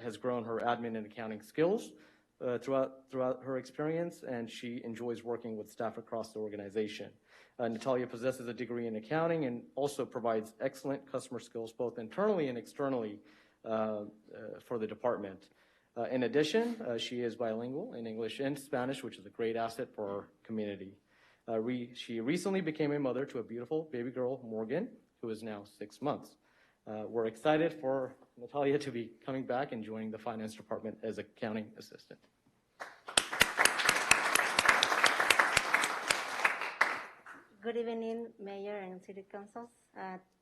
has grown her admin and accounting skills throughout her experience, and she enjoys working with staff across the organization. Natalia possesses a degree in accounting and also provides excellent customer skills both internally and externally for the department. In addition, she is bilingual in English and Spanish, which is a great asset for our community. She recently became a mother to a beautiful baby girl, Morgan, who is now 6 months. We're excited for Natalia to be coming back and joining the finance department as accounting assistant. Good evening, Mayor and City Councils.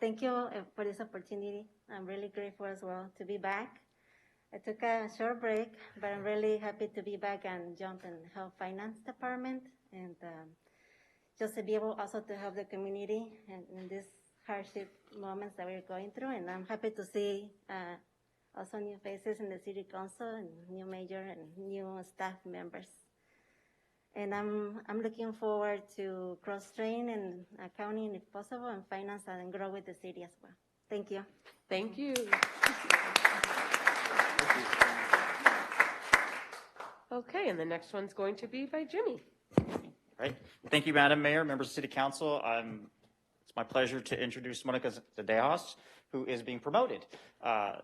Thank you for this opportunity. I'm really grateful as well to be back. I took a short break, but I'm really happy to be back and jump and help finance department and just to be able also to help the community in these hardship moments that we're going through. And I'm happy to see also new faces in the City Council and new mayor and new staff members. And I'm looking forward to cross-train in accounting if possible and finance and grow with the city as well. Thank you. Thank you. Okay, and the next one's going to be by Jimmy. Right. Thank you, Madam Mayor, members of City Council. It's my pleasure to introduce Monica Zedejas, who is being promoted.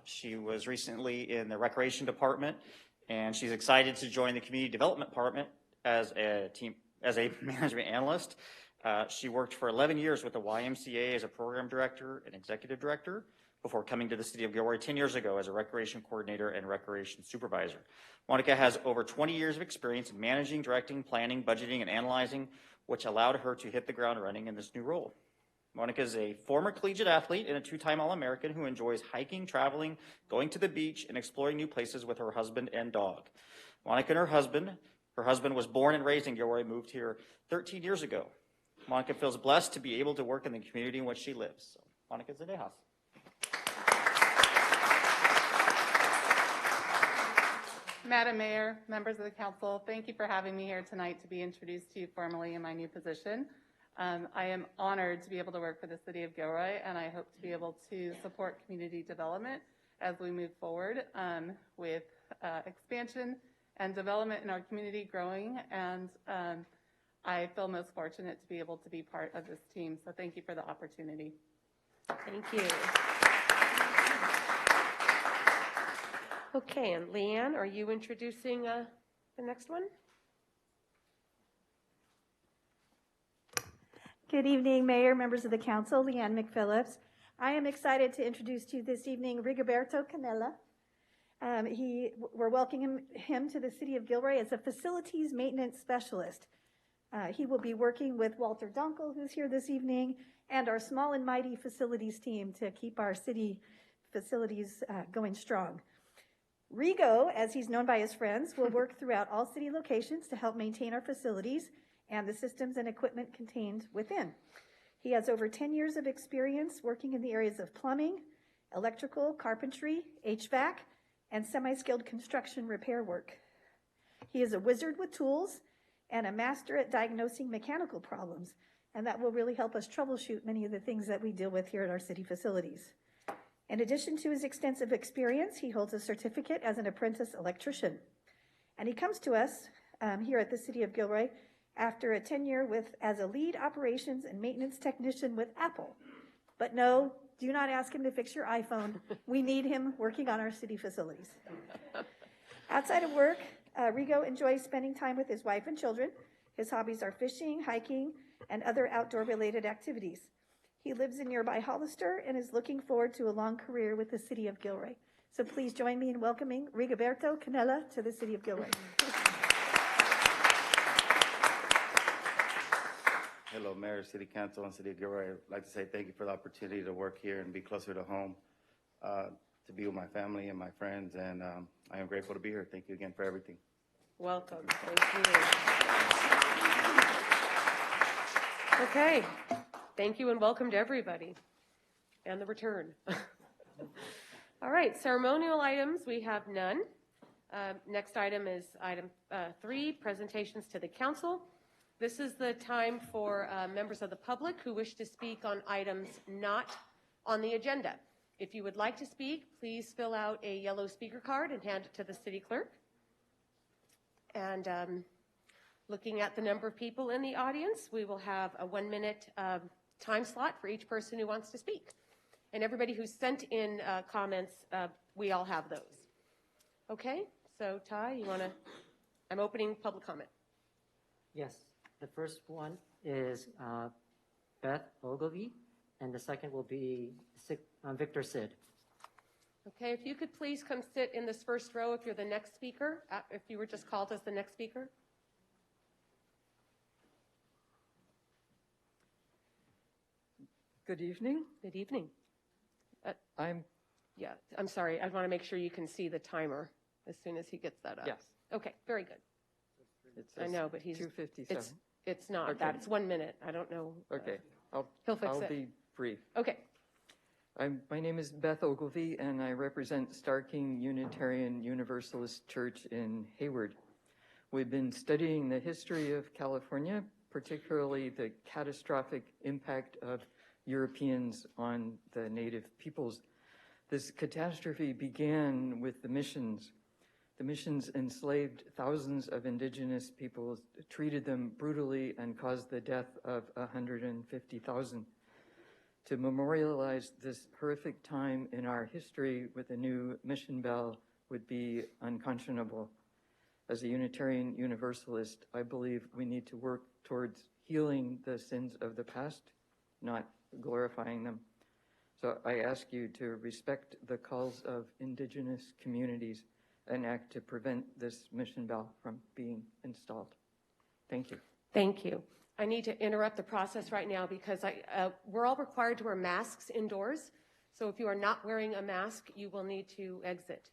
She was recently in the Recreation Department, and she's excited to join the Community Development Department as a management analyst. She worked for 11 years with the YMCA as a program director and executive director before coming to the city of Gilroy 10 years ago as a recreation coordinator and recreation supervisor. Monica has over 20 years of experience in managing, directing, planning, budgeting, and analyzing, which allowed her to hit the ground running in this new role. Monica is a former collegiate athlete and a two-time All-American who enjoys hiking, traveling, going to the beach, and exploring new places with her husband and dog. Monica and her husband was born and raised in Gilroy, moved here 13 years ago. Monica feels blessed to be able to work in the community in which she lives. So, Monica Zedejas. Madam Mayor, members of the council, thank you for having me here tonight to be introduced to you formally in my new position. I am honored to be able to work for the city of Gilroy, and I hope to be able to support community development as we move forward with expansion and development in our community growing, and I feel most fortunate to be able to be part of this team, so thank you for the opportunity. Thank you. Okay, and Leanne, are you introducing the next one? Good evening, Mayor, members of the council, Leanne McPhillips. I am excited to introduce to you this evening Rigoberto Canella. We're welcoming him to the city of Gilroy as a facilities maintenance specialist. He will be working with Walter Dunkel, who's here this evening, and our small and mighty facilities team to keep our city facilities going strong. Rigo, as he's known by his friends, will work throughout all city locations to help maintain our facilities and the systems and equipment contained within. He has over 10 years of experience working in the areas of plumbing, electrical, carpentry, HVAC, and semi-skilled construction repair work. He is a wizard with tools and a master at diagnosing mechanical problems, and that will really help us troubleshoot many of the things that we deal with here at our city facilities. In addition to his extensive experience, he holds a certificate as an apprentice electrician. And he comes to us here at the city of Gilroy after a tenure as a lead operations and maintenance technician with Apple. But no, do not ask him to fix your iPhone. We need him working on our city facilities. Outside of work, Rigo enjoys spending time with his wife and children. His hobbies are fishing, hiking, and other outdoor-related activities. He lives in nearby Hollister and is looking forward to a long career with the city of Gilroy. So please join me in welcoming Rigoberto Canella to the city of Gilroy. Hello, Mayor, City Council, and City of Gilroy. I'd like to say thank you for the opportunity to work here and be closer to home, to be with my family and my friends, and I am grateful to be here. Thank you again for everything. Welcome. Thank you. Okay. Thank you and welcome to everybody and the return. All right, ceremonial items, we have none. Next item is item 3, presentations to the council. This is the time for members of the public who wish to speak on items not on the agenda. If you would like to speak, please fill out a yellow speaker card and hand it to the city clerk. And looking at the number of people in the audience, we will have a 1-minute time slot for each person who wants to speak. And everybody who sent in comments, we all have those. Okay, so Ty, you want to, I'm opening public comment. Yes, the first one is Beth Ogilvie, and the second will be Victor Sid. Okay, if you could please come sit in this first row if you're the next speaker, if you were just called as the next speaker. Good evening. Good evening. I'm, I'm sorry, I want to make sure you can see the timer as soon as he gets that up. yes. Okay, very good. It I says know, but he's, 2:57. it's not Okay. that, it's 1 minute. I don't know. Okay, He'll fix I'll it. be brief. Okay, My name is Beth Ogilvie, and I represent Star King Unitarian Universalist Church in Hayward. We've been studying the history of California, particularly the catastrophic impact of Europeans on the native peoples. This catastrophe began with the missions. The missions enslaved thousands of indigenous peoples, treated them brutally, and caused the death of 150,000. To memorialize this horrific time in our history with a new mission bell would be unconscionable. As a Unitarian Universalist, I believe we need to work towards healing the sins of the past, not glorifying them. So I ask you to respect the calls of indigenous communities and act to prevent this mission bell from being installed. Thank you. thank you. I need to interrupt the process right now because we're all required to wear masks indoors. So if you are not wearing a mask, you will need to exit.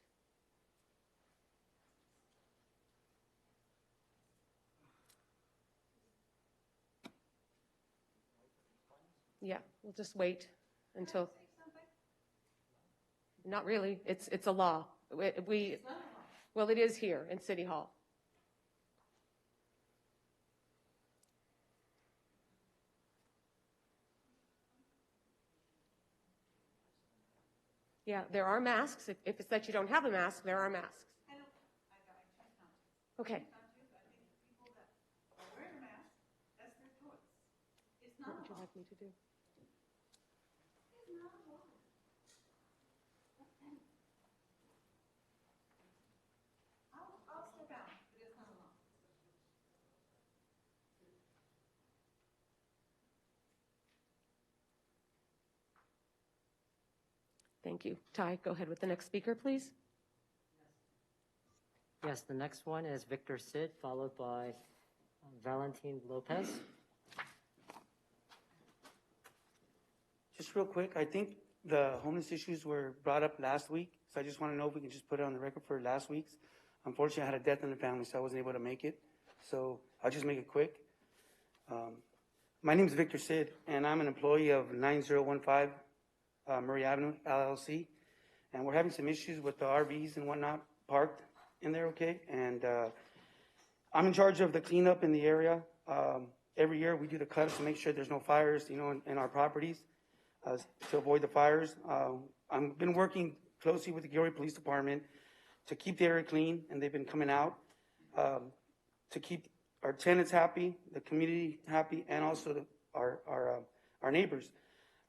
Yeah, we'll just wait until. Not really. It's a law. Well, it is here in City Hall. Yeah, there are masks. If it's that you don't have a mask, there are masks. Okay. What would you like me to do? Thank you. Ty, go ahead with the next speaker, please. Yes, the next one is Victor Sid, followed by Valentin Lopez. Just real quick, I think the homeless issues were brought up last week, so I just want to know if we can just put it on the record for last week's. Unfortunately, I had a death in the family, so I wasn't able to make it. So I'll just make it quick. My name is Victor Sid, and I'm an employee of 9015 Murray Avenue, LLC. And we're having some issues with the RVs and whatnot parked in there, okay? And I'm in charge of the cleanup in the area. Every year we do the cuts to make sure there's no fires, in our properties to avoid the fires. I've been working closely with the Gilroy Police Department to keep the area clean, and they've been coming out to keep our tenants happy, the community happy, and also our neighbors.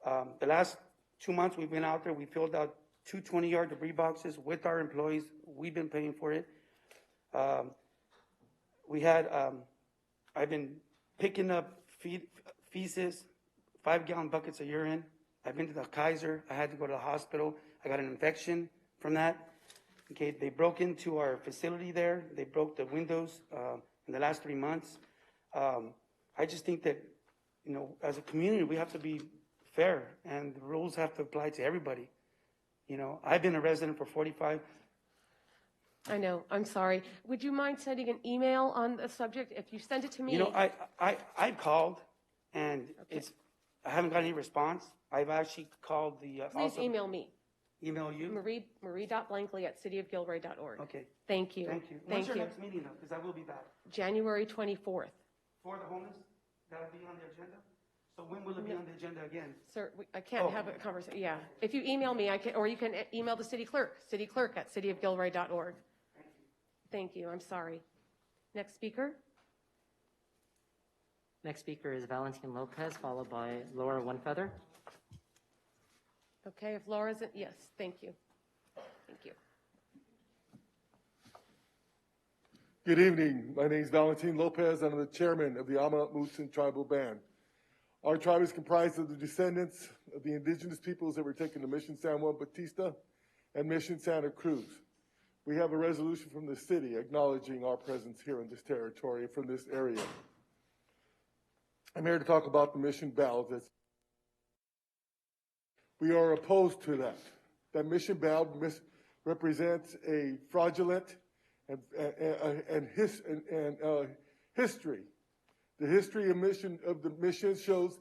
The last 2 months we've been out there, we filled out 2 20-yard debris boxes with our employees. We've been paying for it. I've been picking up feces, 5-gallon buckets of urine. I've been to the Kaiser. I had to go to the hospital. I got an infection from that. Okay, they broke into our facility there. They broke the windows in the last 3 months. I just think that, as a community, we have to be fair, and the rules have to apply to everybody. I've been a resident for 45. I know. I'm sorry. Would you mind sending an email on the subject? If you send it to me. I've called, and I haven't got any response. I've actually called the. Please email me. Email you? Marie.blankley@cityofgilroy.org. Okay. Thank you. Thank you. Thank When's your you. next meeting, though? Because I will be back. January 24th. For the homeless? That'll be on the agenda? So when will it be on the agenda again? Sir, I can't have a conversation. Yeah. If you email me, I can, or you can email the city clerk at cityofgilroy.org. Thank you. I'm sorry. Next speaker. Next speaker is Valentin Lopez, followed by Laura Onefeather. Okay, if Laura's in, yes, thank you. Thank you. Good evening. My name is Valentin Lopez. I'm the chairman of the Omanate Tribal Band. Our tribe is comprised of the descendants of the indigenous peoples that were taken to Mission San Juan Bautista and Mission Santa Cruz. We have a resolution from the city acknowledging our presence here in this territory from this area. I'm here to talk about the mission bell. We are opposed to that. That mission bell represents a fraudulent history. The history of the mission shows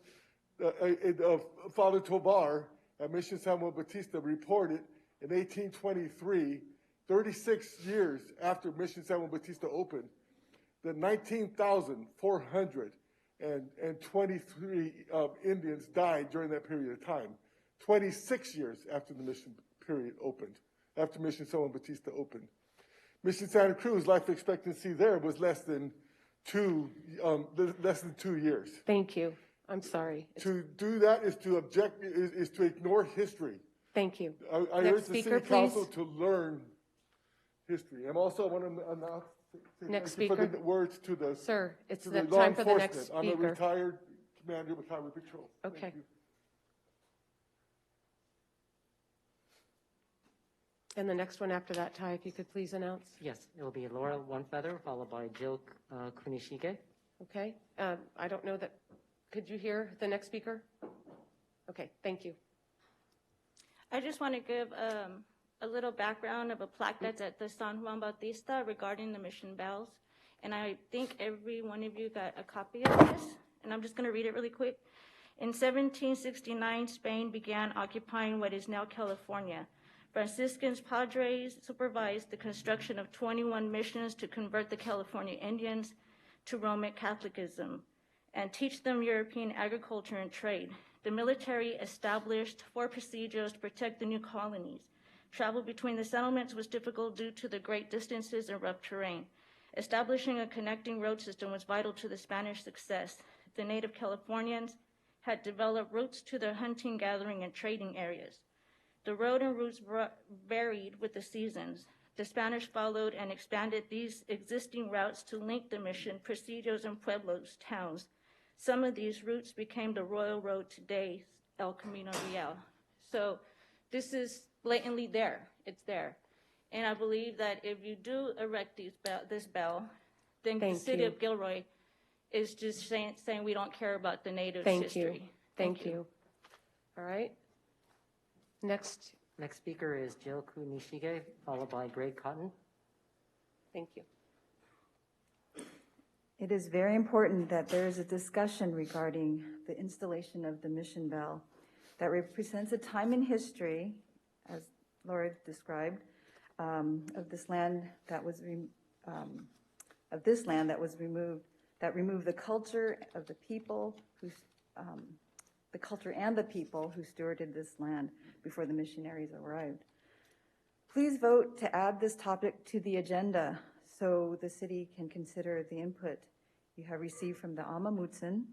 Father Tobar at Mission San Juan Bautista reported in 1823, 36 years after Mission San Juan Bautista opened, that 19,423 Indians died during that period of time. 26 years after the mission period opened, after Mission San Juan Bautista opened. Mission Santa Cruz, life expectancy there was less than 2 years. Thank you. I'm sorry. To do that is to ignore history. Thank you. I urge the city council to learn history. I'm also want to announce Next for speaker. the words to the Sir, it's to the law time for the next enforcement. I'm a speaker. retired commander with Highway Patrol. Okay. Thank you. And the next one after that, Ty, if you could please announce. Yes, it will be Laura Onefeather, followed by Jill Kunishige. Okay. I don't know that. Could you hear the next speaker? Okay. Thank you. I just want to give a little background of a plaque that's at the San Juan Bautista regarding the mission bells. And I think every one of you got a copy of this, and I'm just going to read it really quick. In 1769, Spain began occupying what is now California. Franciscans Padres supervised the construction of 21 missions to convert the California Indians to Roman Catholicism and teach them European agriculture and trade. The military established 4 presidios to protect the new colonies. Travel between the settlements was difficult due to the great distances and rough terrain. Establishing a connecting road system was vital to the Spanish success. The native Californians had developed routes to their hunting, gathering, and trading areas. The road and routes varied with the seasons. The Spanish followed and expanded these existing routes to link the mission, presidios, and pueblos, towns. Some of these routes became the Royal Road today, El Camino Real. So this is blatantly there. It's there. And I believe that if you do erect this bell, then the city of Gilroy is just saying we don't care about the natives' history. Thank you. All right. Next speaker is Jill Kunishige, followed by Greg Cotton. Thank you. It is very important that there is a discussion regarding the installation of the mission bell that represents a time in history, as Laura described, of this land that was removed, that removed the culture of the people who stewarded this land before the missionaries arrived. Please vote to add this topic to the agenda so the city can consider the input you have received from the Amamutsun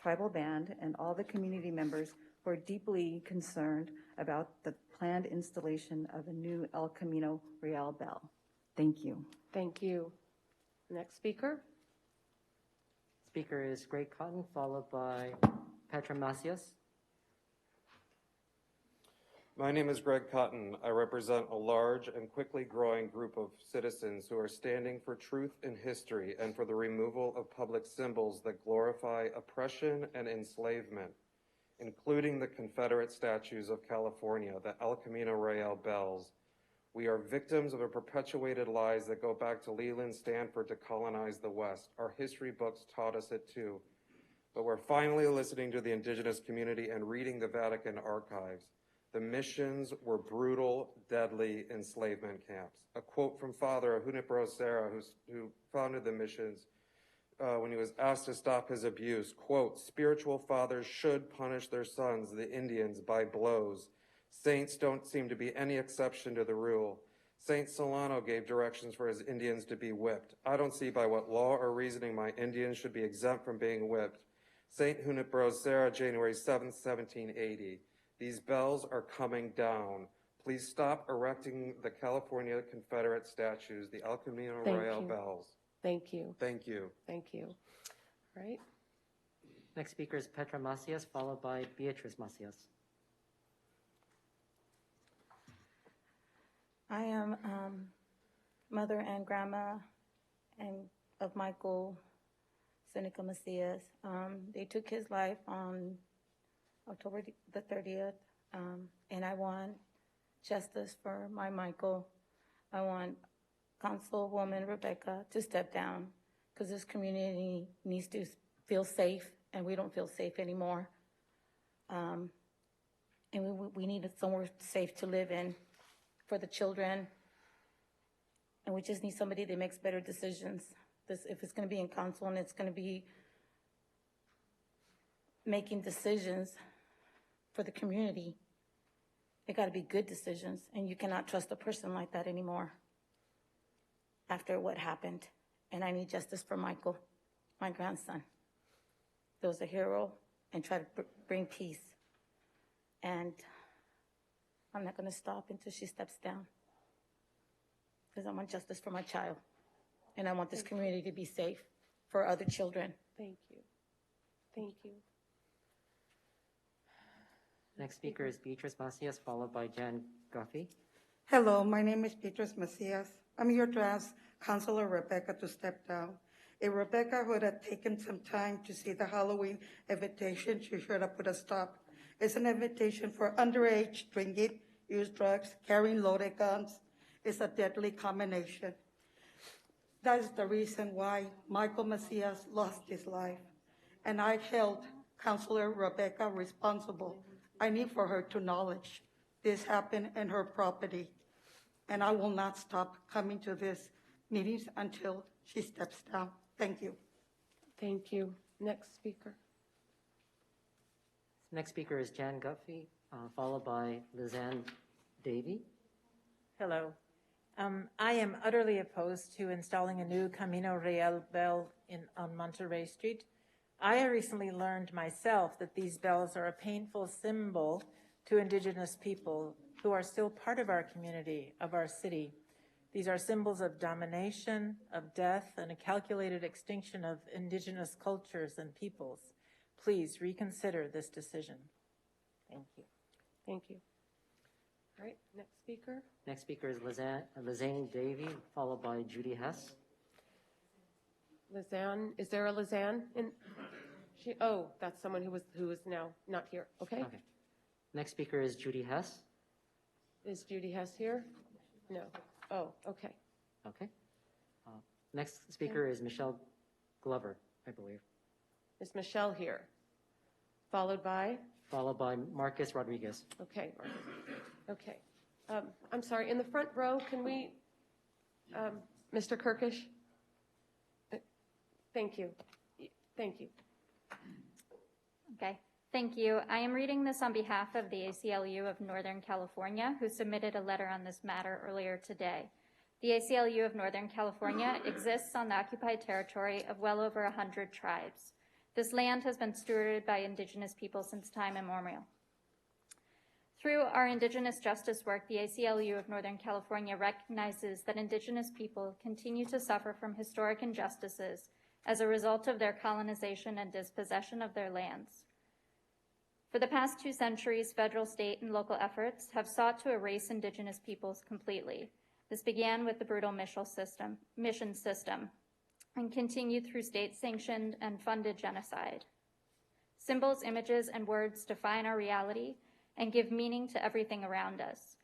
tribal band and all the community members who are deeply concerned about the planned installation of a new El Camino Real bell. Thank you. Thank you. Next speaker. Speaker is Greg Cotton, followed by Petra Macias. My name is Greg Cotton. I represent a large and quickly growing group of citizens who are standing for truth in history and for the removal of public symbols that glorify oppression and enslavement, including the Confederate statues of California, the El Camino Real bells. We are victims of a perpetuated lies that go back to Leland Stanford to colonize the West. Our history books taught us it too. But we're finally listening to the indigenous community and reading the Vatican archives. The missions were brutal, deadly enslavement camps. A quote from Father Junipero Serra, who founded the missions, when he was asked to stop his abuse, quote, "Spiritual fathers should punish their sons, the Indians, by blows. Saints don't seem to be any exception to the rule. Saint Solano gave directions for his Indians to be whipped. I don't see by what law or reasoning my Indians should be exempt from being whipped. Saint Junipero Serra, January 7th, 1780. These bells are coming down. Please stop erecting the California Confederate statues, the El Camino Thank Royal you. bells. Thank you. Thank you. Thank you. All right. Next speaker is Petra Macias, followed by Beatriz Macias. I am mother and grandma of Michael Seneca Macias. They took his life on October the 30th, and I want justice for my Michael. I want Councilwoman Rebecca to step down because this community needs to feel safe, and we don't feel safe anymore. And we need somewhere safe to live in for the children, and we just need somebody that makes better decisions. If it's going to be in council and it's going to be making decisions for the community, it got to be good decisions, and you cannot trust a person like that anymore after what happened. And I need justice for Michael, my grandson. He was a hero and try to bring peace. And I'm not going to stop until she steps down, because I want justice for my child, and I want this community to be safe for other children. Thank you. Thank you. Next speaker is Beatriz Macias, followed by Jan Guffey. Hello, my name is Petra Macias. I'm here to ask Councilor Rebecca to step down. If Rebecca would have taken some time to see the Halloween invitation, she should have put a stop. It's an invitation for underage drinking, use drugs, carrying loaded guns. It's a deadly combination. That is the reason why Michael Macias lost his life. And I held Councilor Rebecca responsible. I need for her to acknowledge this happened in her property. And I will not stop coming to these meetings until she steps down. Thank you. Thank you. Next speaker. Next speaker is Jan Guffey, followed by Lizanne Davey. Hello. I am utterly opposed to installing a new Camino Real bell on Monterey Street. I recently learned myself that these bells are a painful symbol to Indigenous people who are still part of our community, of our city. These are symbols of domination, of death, and a calculated extinction of Indigenous cultures and peoples. Please reconsider this decision. Thank you. Thank you. All right, next speaker. Next speaker is Lizanne Davey, followed by Judy Hess. Lizanne, is there a Lizanne in? Oh, that's someone who is now not here. Okay. Okay. Next speaker is Judy Hess. Is Judy Hess here? No. Oh, okay. Okay. Next speaker is Michelle Glover, I believe. Is Michelle here? Followed by? Followed by Marcus Rodriguez. Okay, Marcus. Okay. I'm sorry, in the front row, can we, Mr. Kirkish? Thank you. Thank you. Okay, thank you. I am reading this on behalf of the ACLU of Northern California, who submitted a letter on this matter earlier today. The ACLU of Northern California exists on the occupied territory of well over 100 tribes. This land has been stewarded by Indigenous people since time immemorial. Through our Indigenous justice work, the ACLU of Northern California recognizes that Indigenous people continue to suffer from historic injustices as a result of their colonization and dispossession of their lands. For the past 2 centuries, federal, state, and local efforts have sought to erase Indigenous peoples completely. This began with the brutal mission system and continued through state-sanctioned and funded genocide. Symbols, images, and words define our reality and give meaning to everything around us.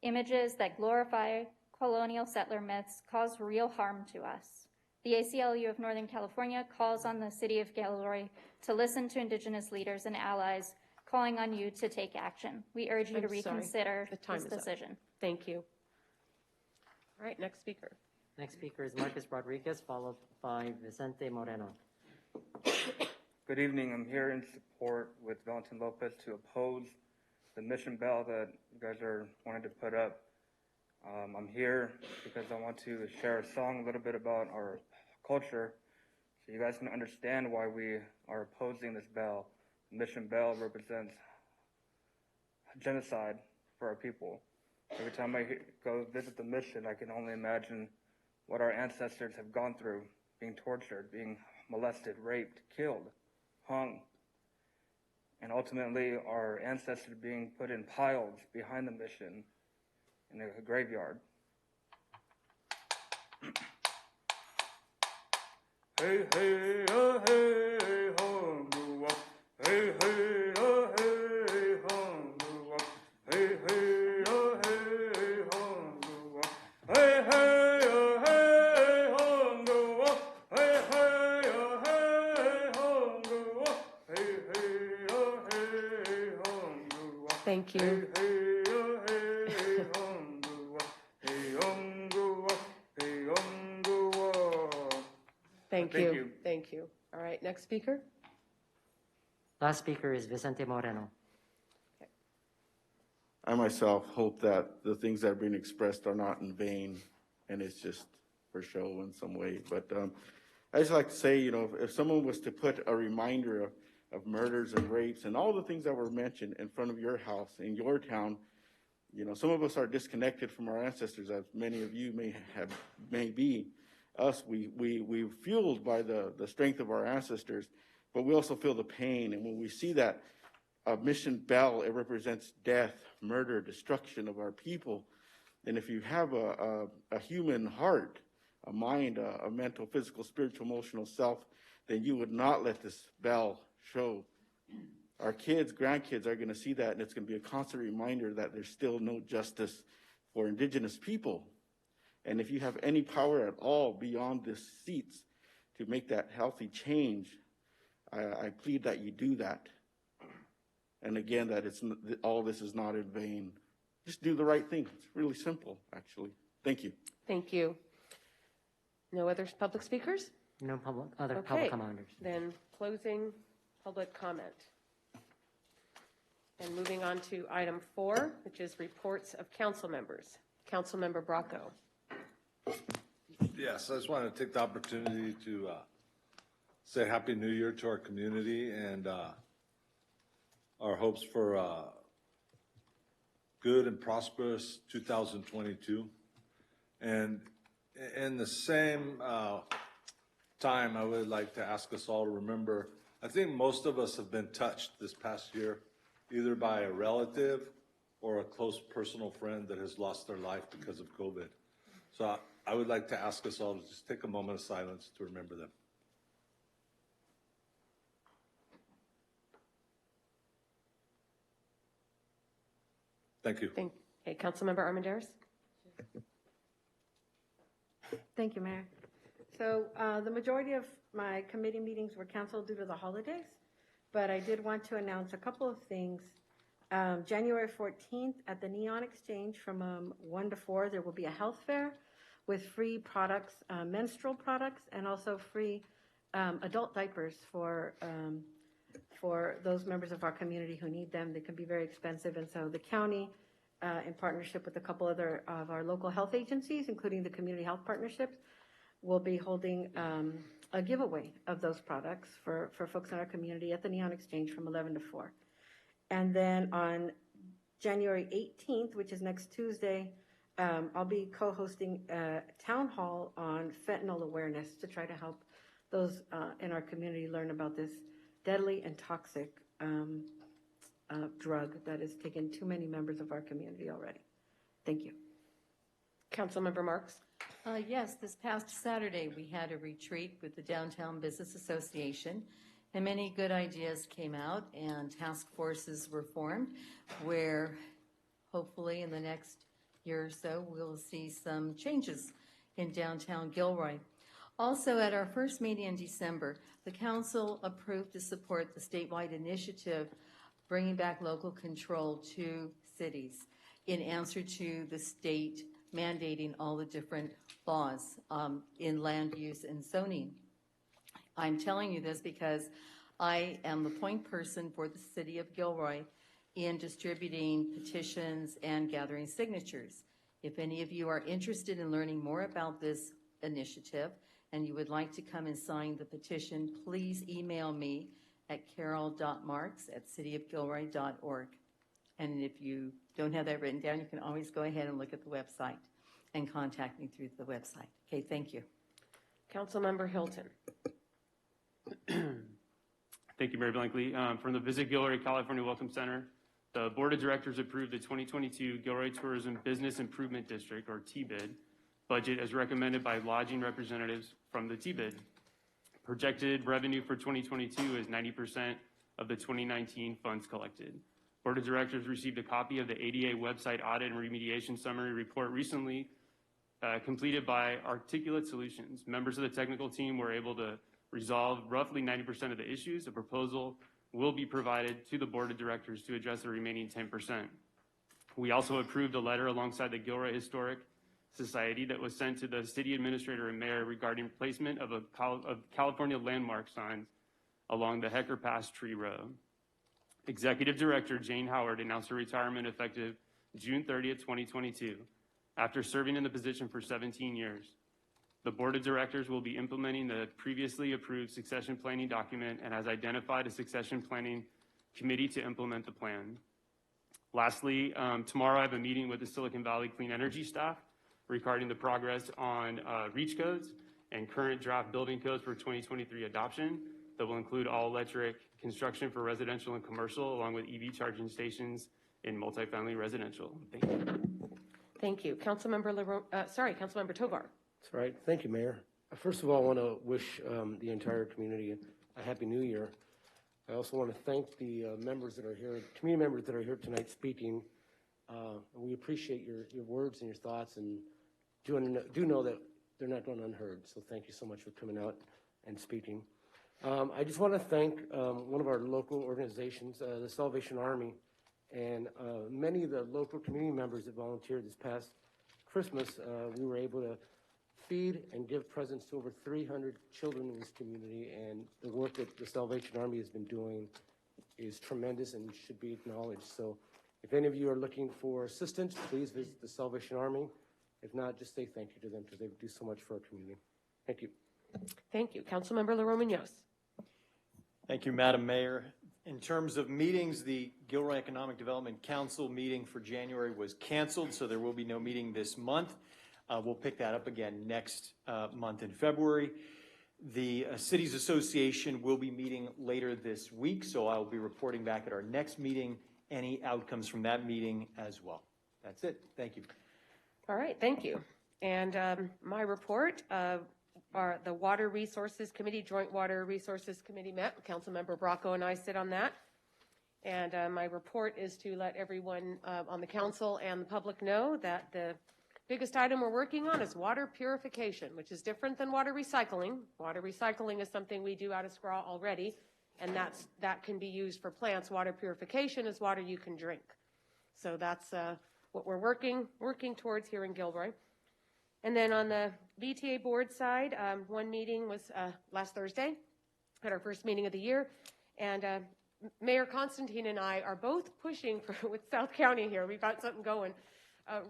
Images that glorify colonial settler myths cause real harm to us. The ACLU of Northern California calls on the City of Gilroy to listen to Indigenous leaders and allies, calling on you to take action. We urge you to reconsider this decision. Thank you. All right, next speaker. Next speaker is Marcus Rodriguez, followed by Vicente Moreno. Good evening. I'm here in support with Valentin Lopez to oppose the mission bell that you guys are wanting to put up. I'm here because I want to share a song a little bit about our culture so you guys can understand why we are opposing this bell. The mission bell represents genocide for our people. Every time I go visit the mission, I can only imagine what our ancestors have gone through, being tortured, being molested, raped, killed, hung, and ultimately our ancestors being put in piles behind the mission in a graveyard. Hey, hey, oh, hey, ho, moo, up. Hey, hey, oh, hey, ho, moo, up. Hey, hey, oh, hey, ho, moo, up. Hey, hey, oh, hey, ho, moo, up. Hey, hey, oh, hey, ho, moo, up. Hey, hey, oh, hey, ho, moo, up. Thank you. Hey, hey, oh, hey, ho, moo, up. Hey, moo, up. Hey, moo, up. Thank Thank you. you. Thank you. All right, next speaker. Last speaker is Vicente Moreno. I myself hope that the things that are being expressed are not in vain and it's just for show in some way. But I just like to say, you know, if someone was to put a reminder of murders and rapes and all the things that were mentioned in front of your house, in your town, you know, some of us are disconnected from our ancestors, as many of you may be. Us, we're fueled by the strength of our ancestors, but we also feel the pain. And when we see that mission bell, it represents death, murder, destruction of our people. And if you have a human heart, a mind, a mental, physical, spiritual, emotional self, then you would not let this bell show. Our kids, grandkids are going to see that, and it's going to be a constant reminder that there's still no justice for indigenous people. And if you have any power at all beyond this seats to make that healthy change, I plead that you do that. And again, that all this is not in vain. Just do the right thing. It's really simple, actually. Thank you. Thank you. No other public speakers? No other public commenters. Then closing public comment. And moving on to item 4, which is reports of council members. Councilmember Bracco. Yes, I just wanted to take the opportunity to say Happy New Year to our community and our hopes for good and prosperous 2022. And in the same time, I would like to ask us all to remember, I think most of us have been touched this past year, either by a relative or a close personal friend that has lost their life because of COVID. So I would like to ask us all to just take a moment of silence to remember them. Thank you. Okay, Councilmember Armendariz. Thank you, Mayor. So the majority of my committee meetings were canceled due to the holidays, but I did want to announce a couple of things. January 14th at the Neon Exchange from 1 to 4, there will be a health fair with free products, menstrual products, and also free adult diapers for those members of our community who need them. They can be very expensive, and so the county, in partnership with a couple other of our local health agencies, including the community health partnerships, will be holding a giveaway of those products for folks in our community at the Neon Exchange from 11 to 4. And then on January 18th, which is next Tuesday, I'll be co-hosting a town hall on fentanyl awareness to try to help those in our community learn about this deadly and toxic drug that has taken too many members of our community already. Thank you. Councilmember Marks. Yes, this past Saturday we had a retreat with the Downtown Business Association, and many good ideas came out and task forces were formed where hopefully in the next year or so we'll see some changes in downtown Gilroy. Also, at our first meeting in December, the council approved to support the statewide initiative bringing back local control to cities in answer to the state mandating all the different laws in land use and zoning. I'm telling you this because I am the point person for the city of Gilroy in distributing petitions and gathering signatures. If any of you are interested in learning more about this initiative and you would like to come and sign the petition, please email me at carol.marks@cityofgilroy.org. And if you don't have that written down, you can always go ahead and look at the website and contact me through the website. Okay, thank you. Councilmember Hilton. Thank you, Mayor Blankley. From the Visit Gilroy California Welcome Center, the Board of Directors approved the 2022 Gilroy Tourism Business Improvement District, or TBID, budget as recommended by lodging representatives from the TBID. Projected revenue for 2022 is 90% of the 2019 funds collected. Board of Directors received a copy of the ADA website audit and remediation summary report recently completed by Articulate Solutions. Members of the technical team were able to resolve roughly 90% of the issues. A proposal will be provided to the Board of Directors to address the remaining 10%. We also approved a letter alongside the Gilroy Historic Society that was sent to the city administrator and mayor regarding placement of California landmark signs along the Hecker Pass Tree Row. Executive Director Jane Howard announced her retirement effective June 30th, 2022, after serving in the position for 17 years. The Board of Directors will be implementing the previously approved succession planning document and has identified a succession planning committee to implement the plan. Lastly, tomorrow I have a meeting with the Silicon Valley Clean Energy staff regarding the progress on REACH codes and current draft building codes for 2023 adoption that will include all-electric construction for residential and commercial, along with EV charging stations in multifamily residential. Thank you. Thank you. Councilmember Tovar. That's right. Thank you, Mayor. First of all, I want to wish the entire community a Happy New Year. I also want to thank the members that are here, community members that are here tonight speaking. We appreciate your words and your thoughts, and do know that they're not going unheard. So thank you so much for coming out and speaking. I just want to thank one of our local organizations, the Salvation Army, and many of the local community members that volunteered this past Christmas. We were able to feed and give presents to over 300 children in this community, and the work that the Salvation Army has been doing is tremendous and should be acknowledged. So if any of you are looking for assistance, please visit the Salvation Army. If not, just say thank you to them because they do so much for our community. Thank you. Thank you. Councilmember LaRomanos. Thank you, Madam Mayor. In terms of meetings, the Gilroy Economic Development Council meeting for January was canceled, so there will be no meeting this month. We'll pick that up again next month in February. The Cities Association will be meeting later this week, so I'll be reporting back at our next meeting any outcomes from that meeting as well. That's it. Thank you. All right, thank you. And my report, the Water Resources Committee, Joint Water Resources Committee met. Councilmember Bracco and I sit on that. And my report is to let everyone on the council and the public know that the biggest item we're working on is water purification, which is different than water recycling. Water recycling is something we do out of straw already, and that can be used for plants. Water purification is water you can drink. So that's what we're working towards here in Gilroy. And then on the BTA board side, one meeting was last Thursday, at our first meeting of the year, and Mayor Constantine and I are both pushing with South County here. We've got something going.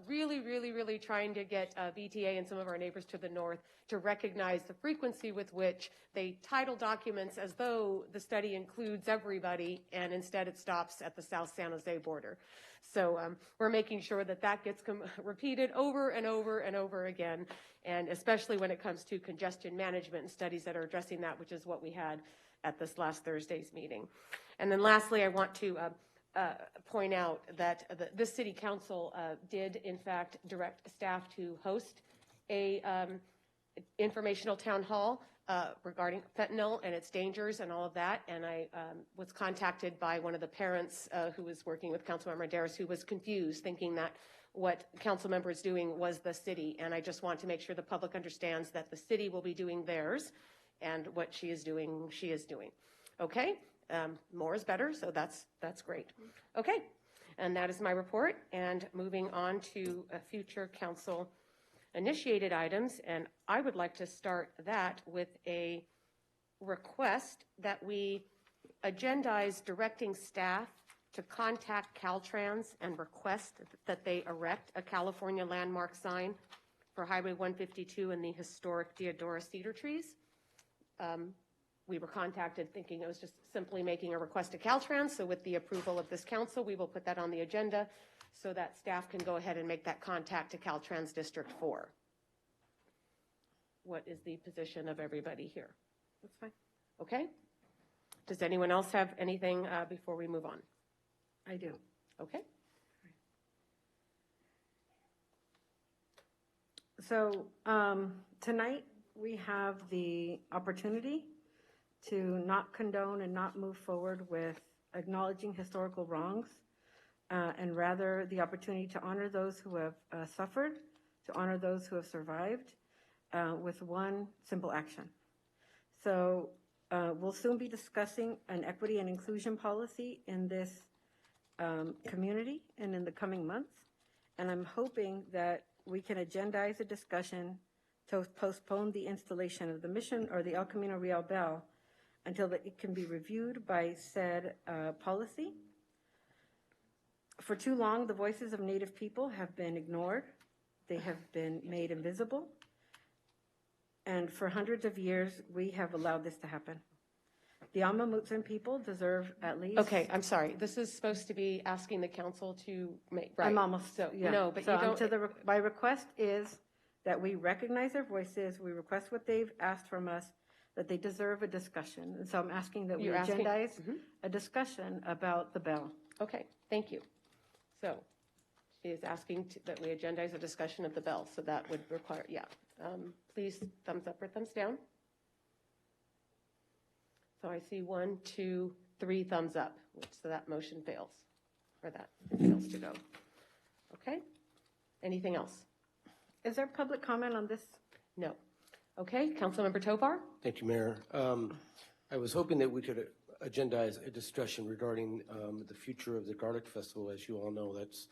Really trying to get BTA and some of our neighbors to the north to recognize the frequency with which they title documents as though the study includes everybody, and instead it stops at the South San Jose border. So we're making sure that gets repeated over and over and over again, and especially when it comes to congestion management and studies that are addressing that, which is what we had at this last Thursday's meeting. And then lastly, I want to point out that this city council did in fact direct staff to host a informational town hall regarding fentanyl and its dangers and all of that. And I was contacted by one of the parents who was working with Councilmember Daris, who was confused, thinking that what council member is doing was the city. And I just want to make sure the public understands that the city will be doing theirs, and what she is doing, she is doing. Okay? More is better, so that's great. Okay, and that is my report. And moving on to future council initiated items, and I would like to start that with a request that we agendize directing staff to contact Caltrans and request that they erect a California landmark sign for Highway 152 and the historic Theodora cedar trees. We were contacted thinking it was just simply making a request to Caltrans, so with the approval of this council, we will put that on the agenda so that staff can go ahead and make that contact to Caltrans District 4. What is the position of everybody here? That's fine. Okay. Does anyone else have anything before we move on? I do. Okay. So tonight we have the opportunity to not condone and not move forward with acknowledging historical wrongs, and rather the opportunity to honor those who have suffered, to honor those who have survived with one simple action. So we'll soon be discussing an equity and inclusion policy in this community and in the coming months. And I'm hoping that we can agendize a discussion to postpone the installation of the mission or the El Camino Real Bell until it can be reviewed by said policy. For too long, the voices of Native people have been ignored. They have been made invisible. And for hundreds of years, we have allowed this to happen. The Ama Mutsun people deserve at least... Okay, I'm sorry. This is supposed to be asking the council to make, right? I'm almost, so, yeah. No, but so you don't... my request is that we recognize their voices, we request what they've asked from us, that they deserve a discussion. And so I'm asking that we agendize a discussion about the bell. Okay, thank you. So she is asking that we agendize a discussion of the bell, so that would require, yeah. Please thumbs up or thumbs down. So I see 1, 2, 3 thumbs up, so that motion fails, or that fails to go. Okay, anything else? Is there public comment on this? No. Okay, Councilmember Tovar? Thank you, Mayor. I was hoping that we could agendize a discussion regarding the future of the Garlic Festival. As you all know, that's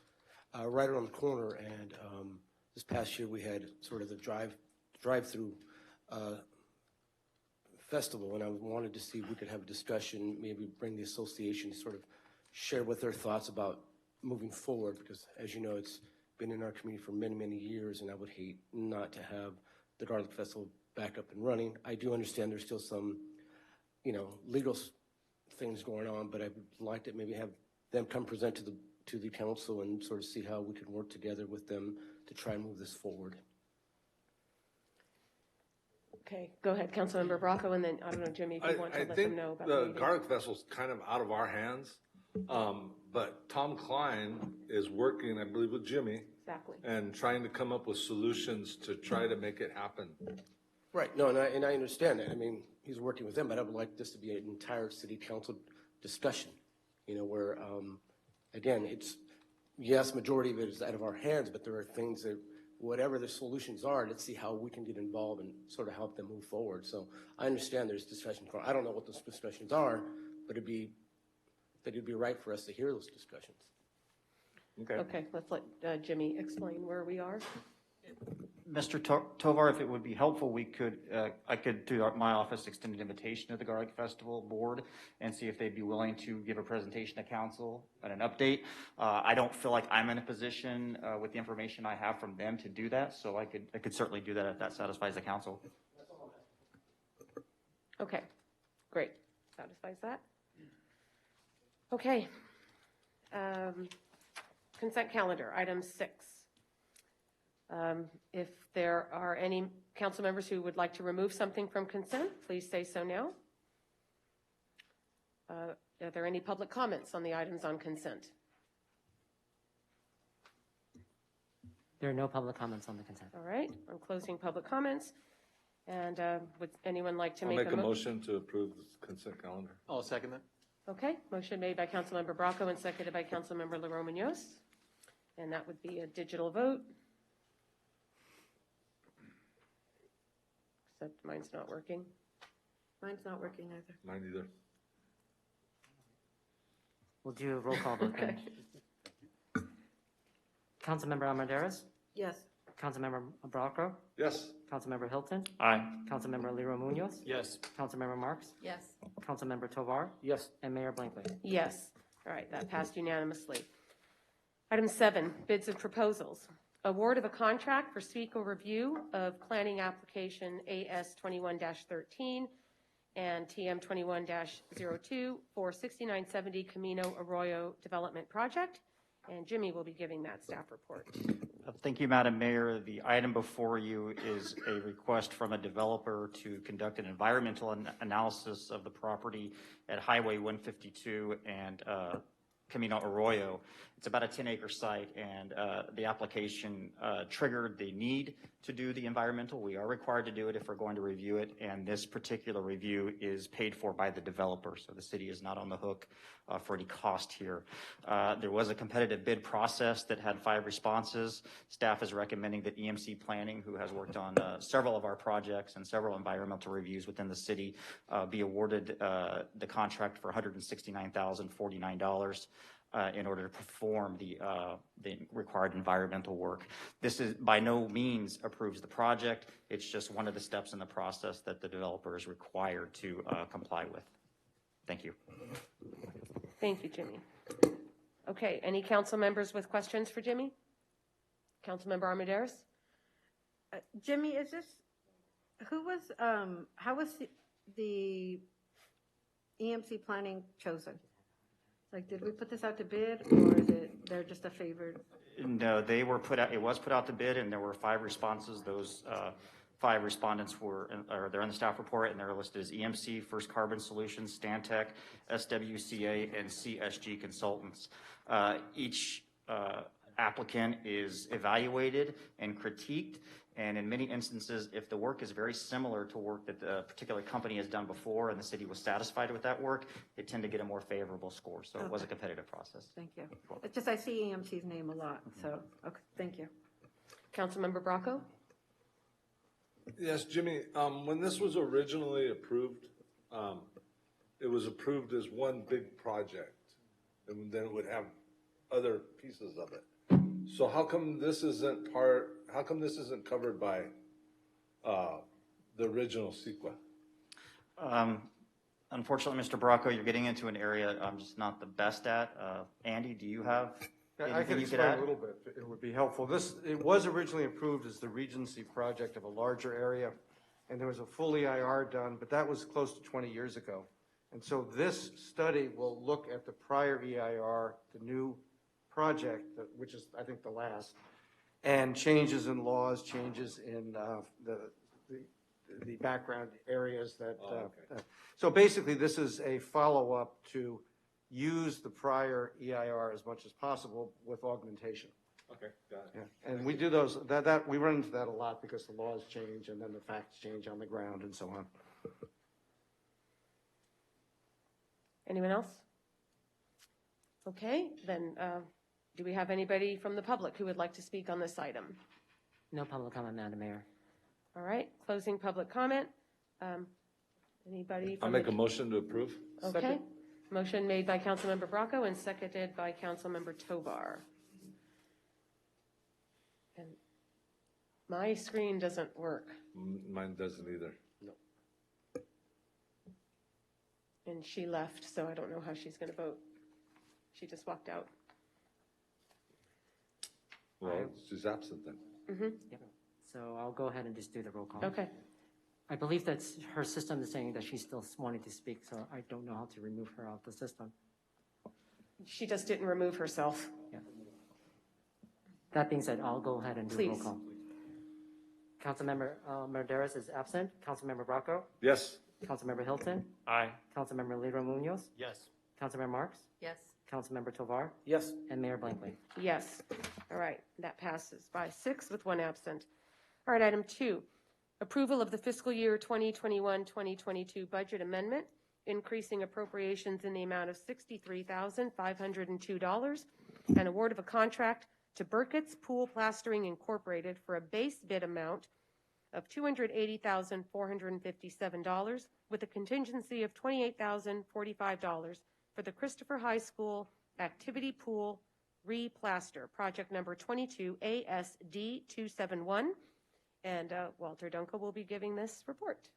right around the corner, and this past year we had sort of the drive-through festival, and I wanted to see if we could have a discussion, maybe bring the association to sort of share what their thoughts about moving forward, because as you know, it's been in our community for many, many years, and I would hate not to have the Garlic Festival back up and running. I do understand there's still some, legal things going on, but I would like to maybe have them come present to the council and sort of see how we can work together with them to try and move this forward. Okay, go ahead, Councilmember Bracco, and then, I don't know, Jimmy, if you want to let them know about the meeting. The Garlic Festival's kind of out of our hands, but Tom Klein is working, I believe, with Jimmy. Exactly. And trying to come up with solutions to try to make it happen. Right, no, and I understand that. I mean, he's working with them, but I would like this to be an entire city council discussion, where, again, it's, yes, majority of it is out of our hands, but there are things that, whatever the solutions are, let's see how we can get involved and sort of help them move forward. So I understand there's discussion. I don't know what those discussions are, but it'd be right for us to hear those discussions. Okay, let's let Jimmy explain where we are. Mr. Tovar, if it would be helpful, I could, through my office, extend an invitation to the Garlic Festival board and see if they'd be willing to give a presentation to council and an update. I don't feel like I'm in a position with the information I have from them to do that, so I could certainly do that if that satisfies the council. Okay, great. Satisfies that? Okay. Consent calendar, item 6. If there are any council members who would like to remove something from consent, please say so now. Are there any public comments on the items on consent? There are no public comments on the consent. All right, I'm closing public comments. And would anyone like to I'll make a motion to approve the consent calendar? I'll second that. Okay, motion made by Councilmember Bracco and seconded by Councilmember Leroy Munoz. And that would be a digital vote. Except mine's not working. Mine's not working either. Mine either. We'll do a roll call vote then. Councilmember Almendarez? Yes. Councilmember Bracco, Yes. Councilmember Hilton, Aye. Councilmember Leroy Munoz, Yes. Councilmember Marks, Yes. Councilmember Tovar, Yes. and Mayor Blankley. Yes. All right, that passed unanimously. Item 7, bids and proposals. Award of a contract for SWECO review of planning application AS 21-13 and TM 21-02 for 6970 Camino Arroyo Development Project. And Jimmy will be giving that staff report. Thank you, Madam Mayor. The item before you is a request from a developer to conduct an environmental analysis of the property at Highway 152 and Camino Arroyo. It's about a 10-acre site, and the application triggered the need to do the environmental. We are required to do it if we're going to review it, and this particular review is paid for by the developer, so the city is not on the hook for any cost here. There was a competitive bid process that had 5 responses. Staff is recommending that EMC Planning, who has worked on several of our projects and several environmental reviews within the city, be awarded the contract for $169,049 in order to perform the required environmental work. This is by no means approves the project. It's just one of the steps in the process that the developer is required to comply with. Thank you. Thank you, Jimmy. Okay, any council members with questions for Jimmy? Councilmember Armendariz? Jimmy, is this, how was the EMC planning chosen? Like, did we put this out to bid, or is it, they're just a favored? No, they were put out, it was put out to bid, and there were 5 responses. Those 5 respondents they're in the staff report, and they're listed as EMC, First Carbon Solutions, Stantec, SWCA, and CSG Consultants. Each applicant is evaluated and critiqued, and in many instances, if the work is very similar to work that the particular company has done before and the city was satisfied with that work, they tend to get a more favorable score. So it was a competitive process. Thank you. It's just I see EMC's name a lot, so, okay, thank you. Councilmember Bracco? Yes, Jimmy, when this was originally approved, it was approved as one big project, and then it would have other pieces of it. So how come this isn't covered by the original CEQA? Unfortunately, Mr. Bracco, you're getting into an area I'm just not the best at. Andy, do you have I anything can you could explain add? a little bit. It would be helpful. It was originally approved as the Regency project of a larger area, and there was a full EIR done, but that was close to 20 years ago. And so this study will look at the prior EIR, the new project, which is, I think, the last, and changes in laws, changes in the background areas that. So basically, this is a follow-up to use the prior EIR as much as possible with augmentation. Okay, got it. Yeah, and we do those. We run into that a lot because the laws change and then the facts change on the ground and so on. Anyone else? Okay, then do we have anybody from the public who would like to speak on this item? No public comment, Madam Mayor. All right, closing public comment. Anybody? I'll make a motion to approve. Okay. Second. Motion made by Councilmember Bracco and seconded by Councilmember Tovar. And my screen doesn't work, Mine doesn't either. and she left, so I don't know how she's going to vote. She just walked out. Well, she's absent then. Yep. So I'll go ahead and just do the roll call. Okay. I believe that her system is saying that she's still wanting to speak, so I don't know how to remove her off the system. She just didn't remove herself. Yeah. That being said, I'll go ahead and do a roll Please. call. Councilmember Armendariz is absent. Councilmember Bracco? Yes. Councilmember Hilton? Aye. Councilmember Leroy Munoz? Yes. Councilmember Marks? Yes. Councilmember Tovar? Yes. And Mayor Blankley. Yes. All right, that passes by 6 with 1 absent. All right, item 2, approval of the fiscal year 2021-2022 budget amendment, increasing appropriations in the amount of $63,502 and award of a contract to Burkett's Pool Plastering Incorporated for a base bid amount of $280,457 with a contingency of $28,045 for the Christopher High School Activity Pool Replaster, project number 22 ASD 271. And Walter Dunkel will be giving this report.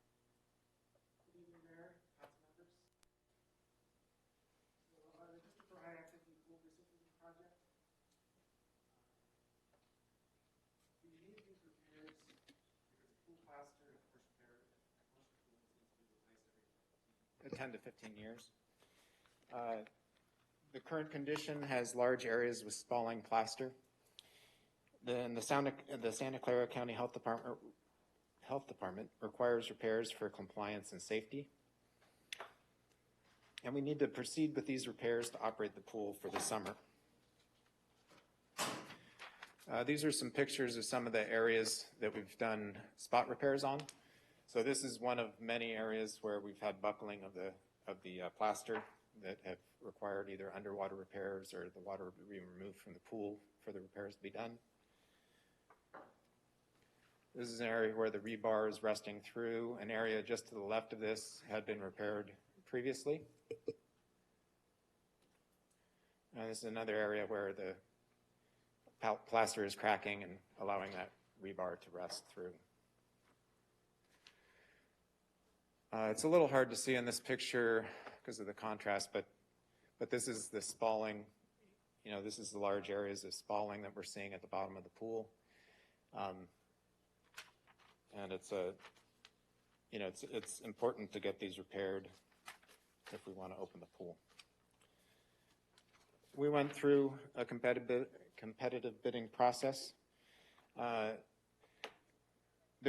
The 10 to 15 years. The current condition has large areas with spalling plaster. Then the Santa Clara County Health Department requires repairs for compliance and safety. And we need to proceed with these repairs to operate the pool for the summer. These are some pictures of some of the areas that we've done spot repairs on. So this is one of many areas where we've had buckling of the plaster that have required either underwater repairs or the water being removed from the pool for the repairs to be done. This is an area where the rebar is rusting through. An area just to the left of this had been repaired previously. And this is another area where the plaster is cracking and allowing that rebar to rust through. It's a little hard to see in this picture because of the contrast, but this is the spalling. You know, this is the large areas of spalling that we're seeing at the bottom of the pool. And it's it's important to get these repaired if we want to open the pool. We went through a competitive bidding process. There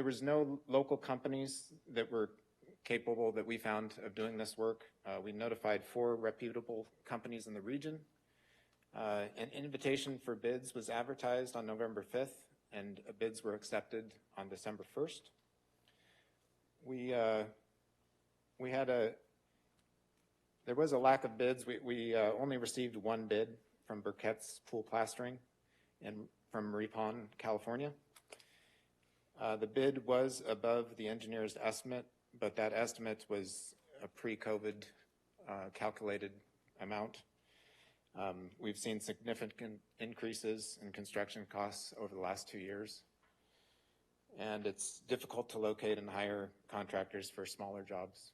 was no local companies that were capable that we found of doing this work. We notified 4 reputable companies in the region. An invitation for bids was advertised on November 5th, and bids were accepted on December 1st. There was a lack of bids. We only received 1 bid from Burkett's Pool Plastering from Ripon, California. The bid was above the engineer's estimate, but that estimate was a pre-COVID calculated amount. We've seen significant increases in construction costs over the last 2 years, and it's difficult to locate and hire contractors for smaller jobs.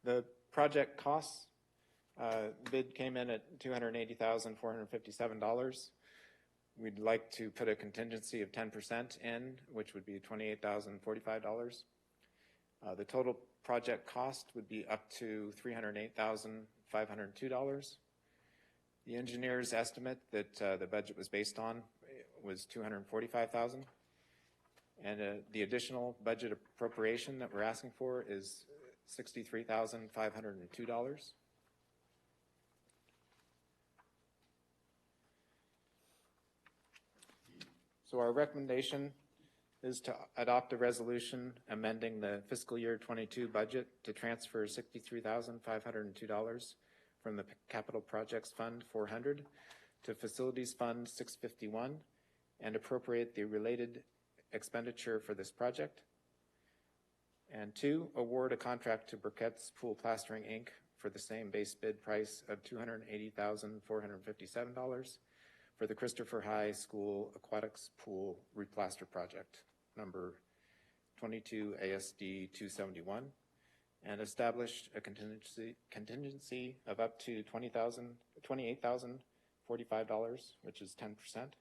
The project costs, bid came in at $280,457. We'd like to put a contingency of 10% in, which would be $28,045. The total project cost would be up to $308,502. The engineer's estimate that the budget was based on was $245,000. And the additional budget appropriation that we're asking for is $63,502. So our recommendation is to adopt a resolution amending the fiscal year 22 budget to transfer $63,502 from the Capital Projects Fund 400 to Facilities Fund 651 and appropriate the related expenditure for this project. And 2, award a contract to Burkett's Pool Plastering, Inc. for the same base bid price of $280,457 for the Christopher High School Aquatics Pool Replaster Project, number 22 ASD 271, and establish a contingency of up to $28,045, which is 10%,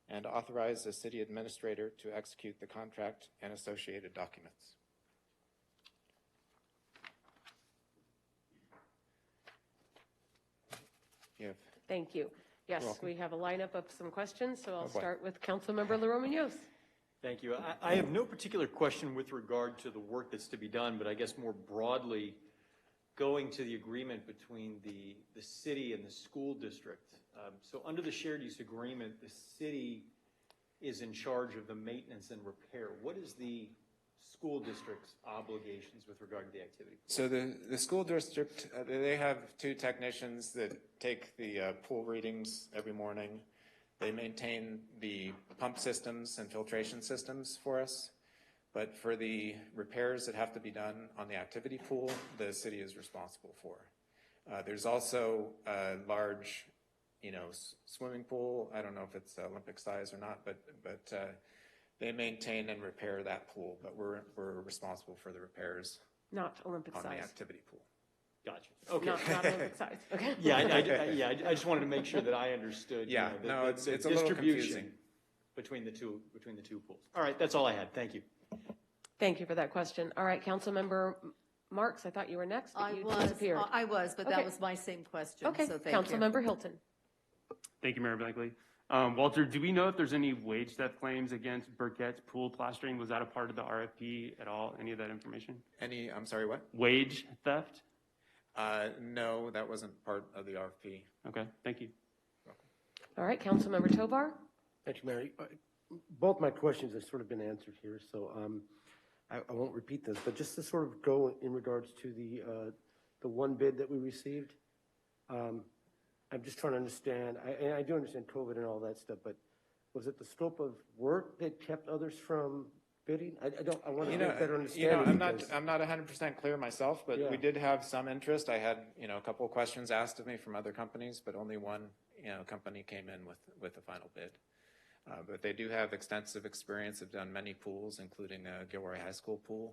and authorize the city administrator to execute the contract and associated documents. Thank you. Yes, we have a lineup of some questions, so I'll boy. start with Councilmember LaRomanos. Thank you. I have no particular question with regard to the work that's to be done, but I guess more broadly, going to the agreement between the city and the school district. So under the shared use agreement, the city is in charge of the maintenance and repair. What is the school district's obligations with regard to the activity? So the school district, they have 2 technicians that take the pool readings every morning. They maintain the pump systems and filtration systems for us. But for the repairs that have to be done on the activity pool, the city is responsible for. There's also a large, swimming pool. I don't know if it's Olympic size or not, but they maintain and repair that pool, but we're responsible for the repairs Not Olympic on size. the activity pool. Gotcha. Okay. Not Olympic size. Okay. Yeah, I just wanted to make sure that I understood. Yeah, no, it's a little distribution confusing. between the two pools. All right, that's all I had. Thank you. Thank you for that question. All right, Councilmember Marks, I thought you were next, but you disappeared. I was, but Okay. that was my same question, Okay, so thank you. Councilmember Hilton. Thank you, Mayor Blankley. Walter, do we know if there's any wage theft claims against Burkett's pool plastering? Was that a part of the RFP at all? Any of that information? I'm sorry, what? Wage theft? No, that wasn't part of the RFP. Okay, thank you. All right, Councilmember Tovar. Thank you, Mary. Both my questions have sort of been answered here, so I won't repeat this, but just to sort of go in regards to the one bid that we received. I'm just trying to understand, and I do understand COVID and all that stuff, but was it the scope of work that kept others from bidding? I want to get a better understanding. I'm not 100% clear myself, but we did have some interest. I had, a couple of questions asked of me from other companies, but only one, company came in with a final bid. But they do have extensive experience, have done many pools, including a Gilroy High School pool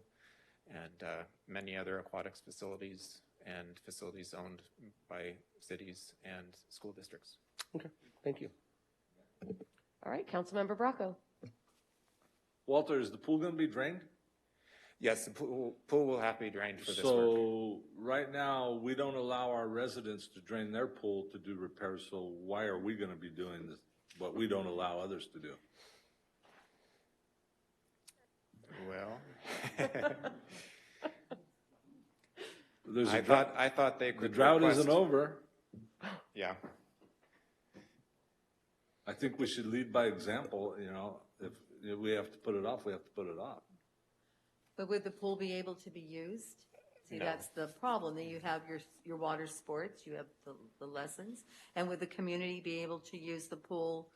and many other aquatics facilities and facilities owned by cities and school districts. Okay, thank you. All right, Councilmember Bracco. Walter, is the pool going to be drained? Yes, the pool will have to be drained for this work. So right now, we don't allow our residents to drain their pool to do repairs, so why are we going to be doing this, what we don't allow others to do? Well, I thought they could. The drought isn't over. Yeah. I think we should lead by example. If we have to put it off, we have to put it off. But would the pool be able to be used? See, No. that's the problem, that you have your water sports, you have the lessons, and would the community be able to use the pool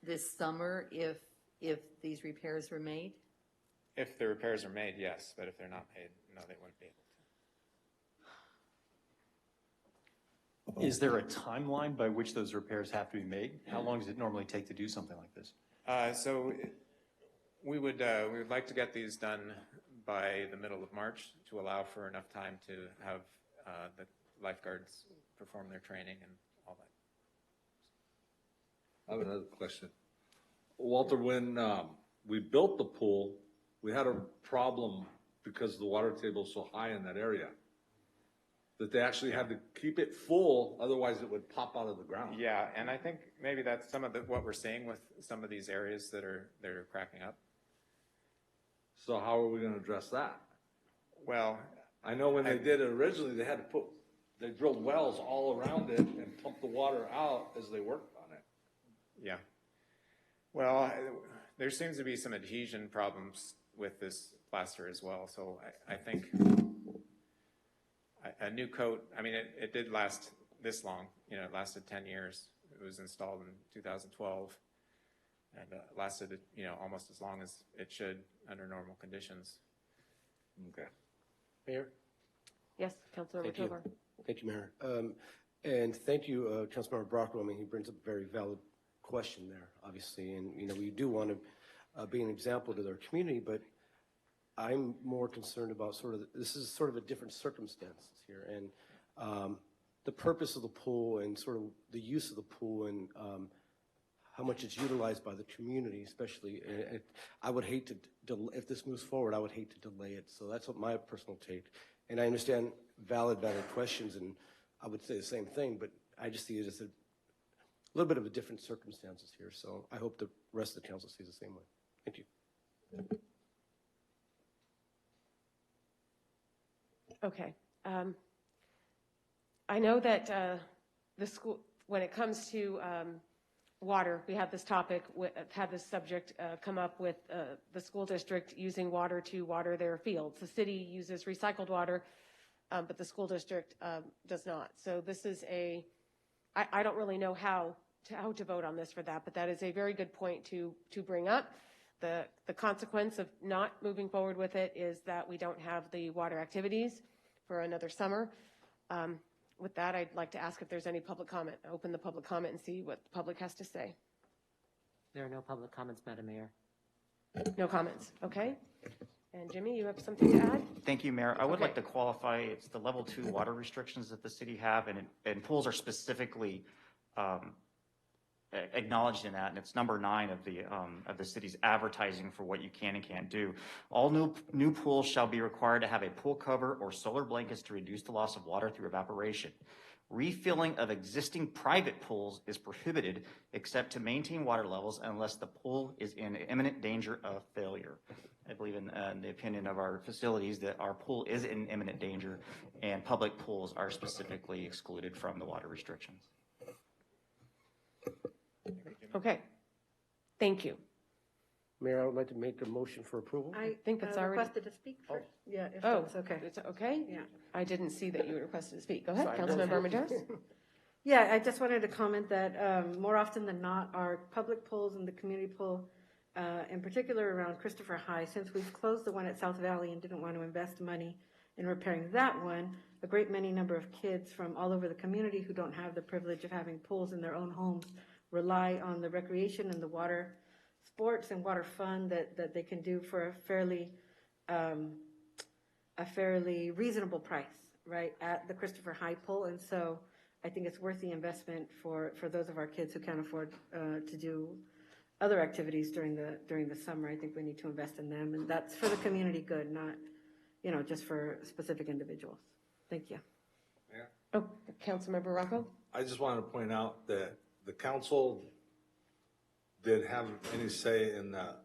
this summer if these repairs were made? If the repairs are made, yes, but if they're not made, no, they wouldn't be able to. Is there a timeline by which those repairs have to be made? How long does it normally take to do something like this? So we would like to get these done by the middle of March to allow for enough time to have the lifeguards perform their training and all that. I have another question. Walter, when we built the pool, we had a problem because the water table is so high in that area that they actually had to keep it full, otherwise it would pop out of the ground. Yeah, and I think maybe that's some of what we're seeing with some of these areas that are cracking up. So how are we going to address that? Well, I know when they did it originally, they drilled wells all around it and pumped the water out as they worked on it. Yeah. Well, there seems to be some adhesion problems with this plaster as well. So I think a new coat, I mean, it did last this long. It lasted 10 years. It was installed in 2012 and lasted, almost as long as it should under normal conditions. Okay. Mayor? Yes, Councilmember Thank you. Tovar. Thank you, Mayor. And thank you, Councilmember Bracco. I mean, he brings up a very valid question there, obviously. And, we do want to be an example to their community, but I'm more concerned about this is sort of a different circumstances here. And the purpose of the pool and sort of the use of the pool and how much it's utilized by the community, especially. I would hate to, if this moves forward, I would hate to delay it. So that's what my personal take. And I understand valid questions, and I would say the same thing, but I just see it as a little bit of a different circumstances here. So I hope the rest of the council sees the same way. Thank you. Okay. I know that the school, when it comes to water, we had this topic, had this subject come up with the school district using water to water their fields. The city uses recycled water, but the school district does not. So this is I don't really know how to vote on this for that, but that is a very good point to bring up. The consequence of not moving forward with it is that we don't have the water activities for another summer. With that, I'd like to ask if there's any public comment. Open the public comment and see what the public has to say. There are no public comments, Madam Mayor. No comments, okay? And Jimmy, you have something to add? Thank you, Mayor. I would Okay. like to qualify, it's the level 2 water restrictions that the city have, and pools are specifically acknowledged in that, and it's number 9 of the city's advertising for what you can and can't do. All new pools shall be required to have a pool cover or solar blankets to reduce the loss of water through evaporation. Refilling of existing private pools is prohibited except to maintain water levels unless the pool is in imminent danger of failure. I believe in the opinion of our facilities that our pool is in imminent danger, and public pools are specifically excluded from the water restrictions. Okay, thank you. Mayor, I would like to make a motion for approval. I think it's already- requested to speak first. Yeah, if Oh, that's okay. it's okay? Yeah. I didn't see that you requested to speak. Go ahead, Sorry, Councilmember Armendariz. Yeah, I just wanted to comment that more often than not, our public pools and the community pool, in particular around Christopher High, since we've closed the one at South Valley and didn't want to invest money in repairing that one, a great many number of kids from all over the community who don't have the privilege of having pools in their own homes rely on the recreation and the water sports and water fun that they can do for a fairly reasonable price, right, at the Christopher High pool. And so I think it's worth the investment for those of our kids who can't afford to do other activities during the summer. I think we need to invest in them, and that's for the community good, not, just for specific individuals. Thank you. Mayor? Oh, Councilmember Rocco? I just wanted to point out that the council did have any say in the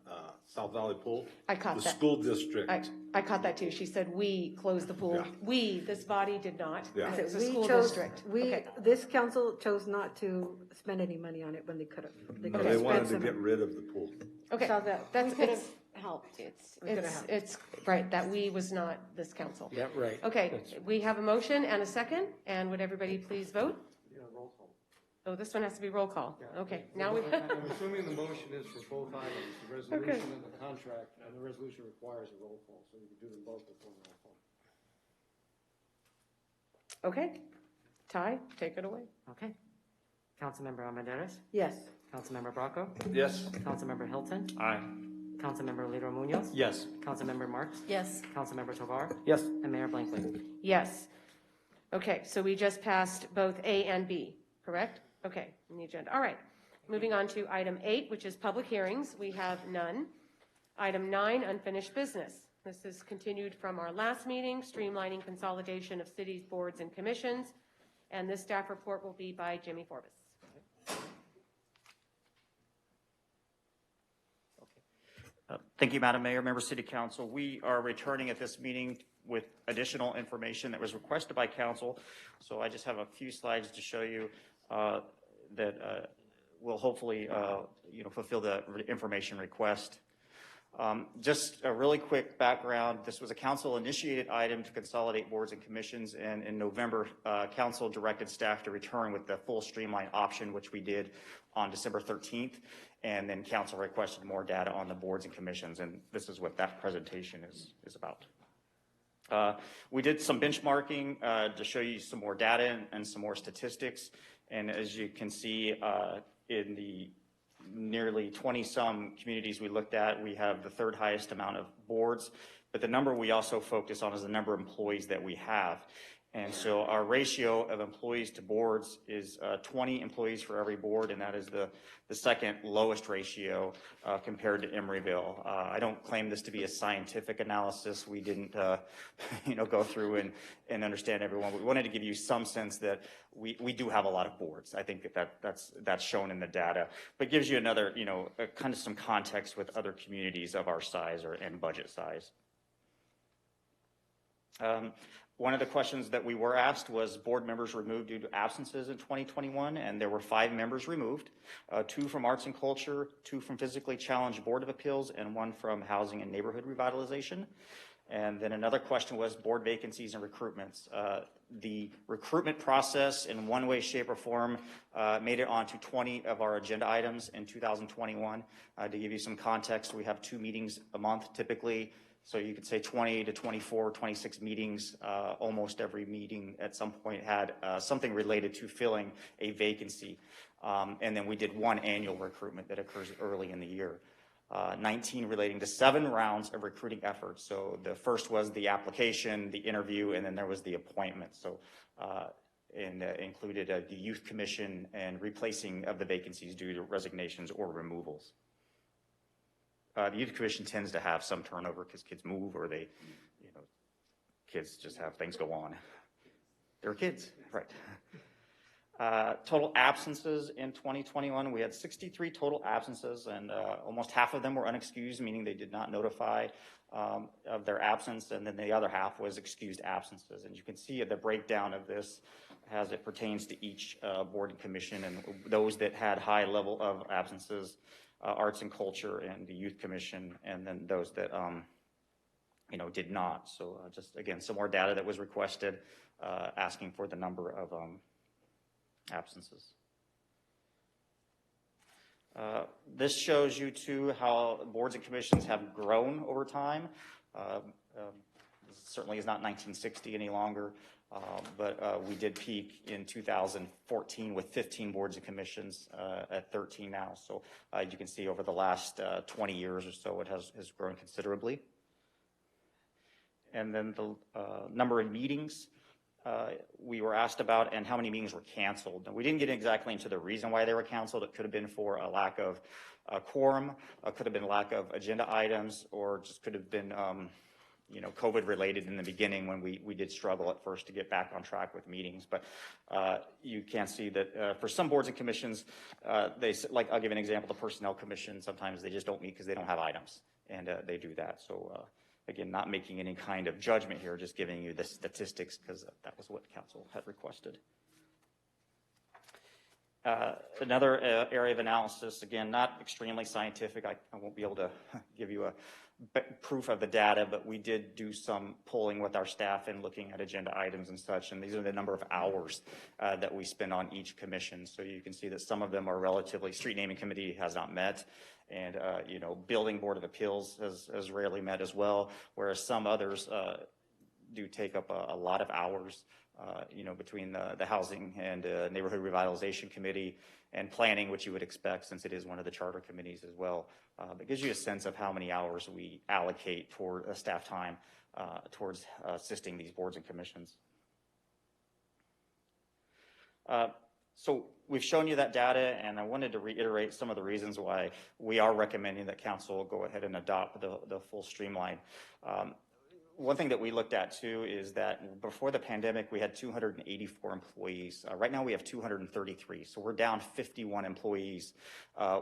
South Valley pool. I caught The that. school district. I caught that too. She said, "We closed the pool." Yeah. We, this body did not. Yeah. It was a We school chose- district. We, Okay. this council chose not to spend any money on it when they could have. They No, could they have wanted spent to some. get rid of the pool. Okay, So that, that's, we could it's, have helped. it's, We could have it's, helped. it's, right, that "we" was not this council. Yeah, right. Okay, That's- we have a motion and a second, and would everybody please vote? Oh, this one has to be roll call. Okay, now we, I'm assuming the motion is for both items, the resolution and the contract, and the resolution requires a roll call, so you can do them both before the roll call. okay. Ty, take it away. Okay. Councilmember Armendariz, Yes. Councilmember Bracco, Yes. Councilmember Hilton, Aye. Councilmember Leader Munoz, Yes. Councilmember Marks, Yes. Councilmember Tovar, Yes. and Mayor Blankley. Yes. Okay, so we just passed both A and B, correct? Okay, on the agenda. All right. Moving on to item 8, which is public hearings. We have none. Item 9, unfinished business. This is continued from our last meeting, streamlining consolidation of cities, boards, and commissions. And this staff report will be by Jimmy Forbes. Thank you, Madam Mayor, members of City Council. We are returning at this meeting with additional information that was requested by Council. So I just have a few slides to show you that will hopefully fulfill the information request. Just a really quick background. This was a council-initiated item to consolidate boards and commissions, and in November, council directed staff to return with the full streamline option, which we did on December 13th, and then council requested more data on the boards and commissions, and this is what that presentation is about. We did some benchmarking to show you some more data and some more statistics, and as you can see in the nearly 20-some communities we looked at, we have the 3rd highest amount of boards, but the number we also focus on is the number of employees that we have. And so our ratio of employees to boards is 20 employees for every board, and that is the second lowest ratio compared to Emeryville. I don't claim this to be a scientific analysis. We didn't go through and understand everyone. We wanted to give you some sense that we do have a lot of boards. I think that's shown in the data, but gives you another, kind of some context with other communities of our size and budget size. One of the questions that we were asked was board members removed due to absences in 2021, and there were 5 members removed, 2 from Arts and Culture, 2 from Physically Challenged Board of Appeals, and 1 from Housing and Neighborhood Revitalization. And then another question was board vacancies and recruitments. The recruitment process in one way, shape, or form made it onto 20 of our agenda items in 2021. To give you some context, we have 2 meetings a month typically. So you could say 20 to 24, 26 meetings. Almost every meeting at some point had something related to filling a vacancy. And then we did 1 annual recruitment that occurs early in the year. 19 relating to 7 rounds of recruiting efforts. So the first was the application, the interview, and then there was the appointment. So included the youth commission and replacing of the vacancies due to resignations or removals. The youth commission tends to have some turnover because kids move or they, kids just have things go on. They're kids, right? Total absences in 2021, we had 63 total absences, and almost half of them were unexcused, meaning they did not notify of their absence, and then the other half was excused absences. And you can see the breakdown of this as it pertains to each board and commission, and those that had high level of absences, arts and culture and the youth commission, and then those that did not. So just again, some more data that was requested, asking for the number of absences. This shows you too how boards and commissions have grown over time. This certainly is not 1960 any longer, but we did peak in 2014 with 15 boards and commissions, at 13 now. So you can see over the last 20 years or so it has grown considerably. And then the number of meetings we were asked about, and how many meetings were canceled. And we didn't get exactly into the reason why they were canceled. It could have been for a lack of quorum, could have been lack of agenda items, or just could have been COVID related in the beginning when we did struggle at first to get back on track with meetings. But you can see that for some boards and commissions, I'll give an example, the Personnel Commission, sometimes they just don't meet because they don't have items, and they do that. So again, not making any kind of judgment here, just giving you the statistics because that was what council had requested. Another area of analysis, again, not extremely scientific. I won't be able to give you a proof of the data, but we did do some polling with our staff and looking at agenda items and such, and these are the number of hours that we spend on each commission. So you can see that some of them are relatively, street naming committee has not met, and building board of appeals has rarely met as well, whereas some others do take up a lot of hours, between the housing and neighborhood revitalization committee and planning, which you would expect since it is one of the charter committees as well. It gives you a sense of how many hours we allocate toward staff time towards assisting these boards and commissions. So we've shown you that data, and I wanted to reiterate some of the reasons why we are recommending that council go ahead and adopt the full streamline. One thing that we looked at too is that before the pandemic, we had 284 employees. Right now we have 233, so we're down 51 employees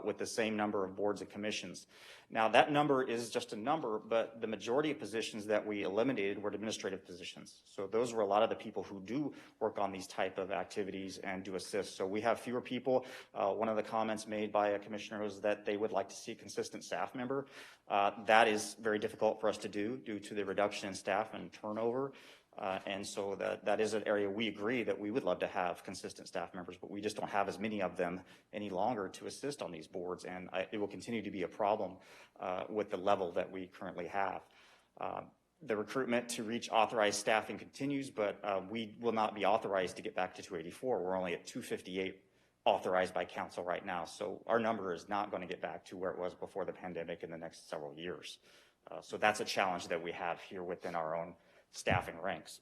with the same number of boards and commissions. Now that number is just a number, but the majority of positions that we eliminated were administrative positions. So those were a lot of the people who do work on these type of activities and do assist. So we have fewer people. One of the comments made by a commissioner was that they would like to see a consistent staff member. That is very difficult for us to do due to the reduction in staff and turnover. And so that is an area we agree that we would love to have consistent staff members, but we just don't have as many of them any longer to assist on these boards. And it will continue to be a problem with the level that we currently have. The recruitment to reach authorized staffing continues, but we will not be authorized to get back to 284. We're only at 258 authorized by council right now. So our number is not going to get back to where it was before the pandemic in the next several years. So that's a challenge that we have here within our own staffing ranks.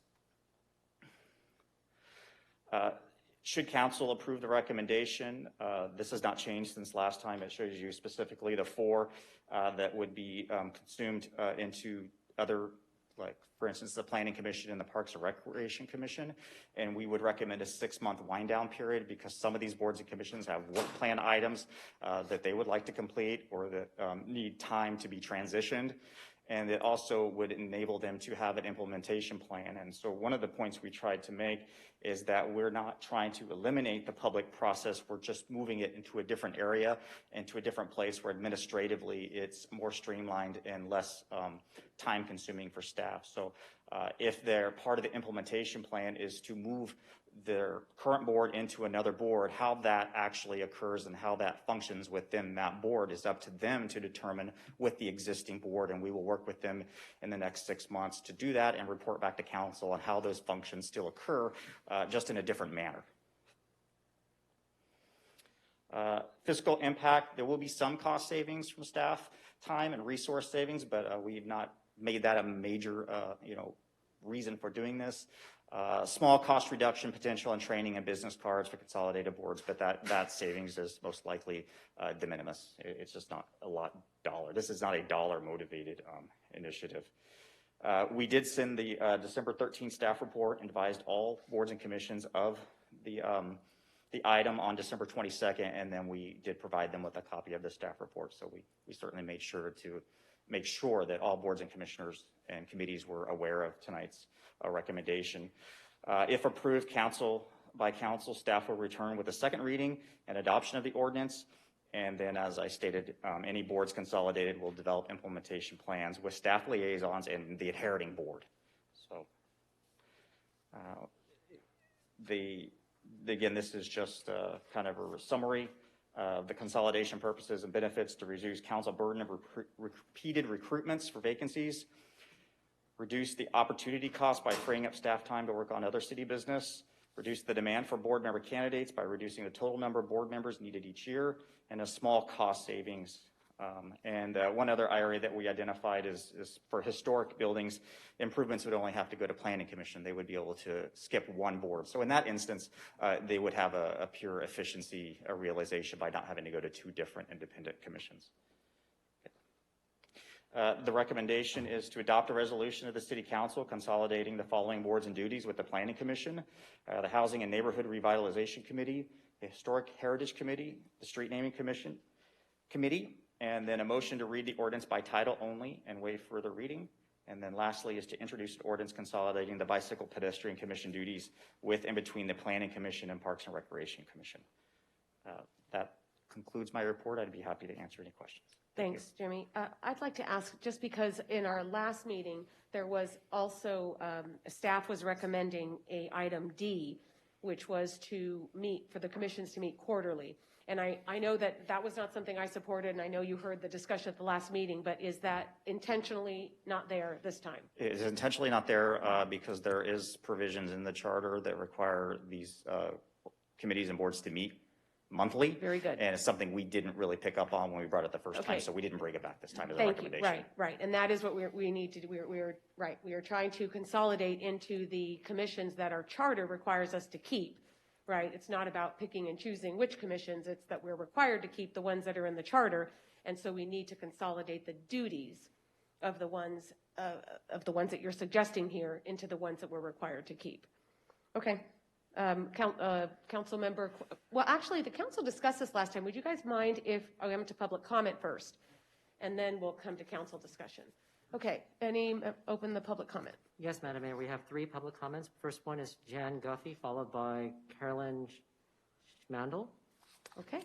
Should council approve the recommendation, this has not changed since last time. It shows you specifically the 4 that would be consumed into other, like for instance, the Planning Commission and the Parks and Recreation Commission. And we would recommend a 6-month wind down period because some of these boards and commissions have work plan items that they would like to complete or that need time to be transitioned. and it also would enable them to have an implementation plan. And so one of the points we tried to make is that we're not trying to eliminate the public process, we're just moving it into a different area, into a different place where administratively it's more streamlined and less time-consuming for staff. So if they're part of the implementation plan is to move their current board into another board, how that actually occurs and how that functions within that board is up to them to determine with the existing board, and we will work with them in the next 6 months to do that and report back to council on how those functions still occur, just in a different manner. Fiscal impact, there will be some cost savings from staff time and resource savings, but we've not made that a major reason for doing this. Small cost reduction potential on training and business cards for consolidated boards, but that savings is most likely de minimis. It's just not a lot dollar. This is not a dollar motivated initiative. We did send the December 13th staff report and advised all boards and commissions of the item on December 22nd, and then we did provide them with a copy of the staff report. So we certainly made sure to make sure that all boards and commissioners and committees were aware of tonight's recommendation. If approved by council, staff will return with a second reading and adoption of the ordinance. And then, as I stated, any boards consolidated will develop implementation plans with staff liaisons and the inheriting board. So again, this is just kind of a summary of the consolidation purposes and benefits to reduce council burden of repeated recruitments for vacancies, reduce the opportunity cost by freeing up staff time to work on other city business, reduce the demand for board member candidates by reducing the total number of board members needed each year, and a small cost savings. One other area that we identified is for historic buildings, improvements would only have to go to planning commission. They would be able to skip one board. So in that instance, they would have a pure efficiency realization by not having to go to two different independent commissions. The recommendation is to adopt a resolution of the City Council consolidating the following boards and duties with the Planning Commission, the Housing and Neighborhood Revitalization Committee, the Historic Heritage Committee, the Street Naming Committee, and then a motion to read the ordinance by title only and waive further reading. And then lastly is to introduce an ordinance consolidating the Bicycle Pedestrian Commission duties with and between the Planning Commission and Parks and Recreation Commission. That concludes my report. I'd be happy to answer any questions. Thanks, Jimmy. I'd like to ask, just because in our last meeting, there was also, staff was recommending a item D, which was to meet, for the commissions to meet quarterly. And I know that was not something I supported, and I know you heard the discussion at the last meeting, but is that intentionally not there this time? It is intentionally not there because there is provisions in the charter that require these committees and boards to meet monthly. Very good. And it's something we didn't really pick up on when we brought it the first time, so we didn't bring it back this time as a recommendation. Thank you. Right. And that is what we need to do. We are trying to consolidate into the commissions that our charter requires us to keep. Right? It's not about picking and choosing which commissions. It's that we're required to keep the ones that are in the charter, and so we need to consolidate the duties of the ones that you're suggesting here into the ones that we're required to keep. Okay. Council member. Well, actually, the council discussed this last time. Would you guys mind if I went to public comment first, and then we'll come to council discussion? Okay. Open the public comment. Yes, Madam Mayor, we have 3 public comments. First one is Jan Guffey, followed by Carolyn Schmandel. Okay.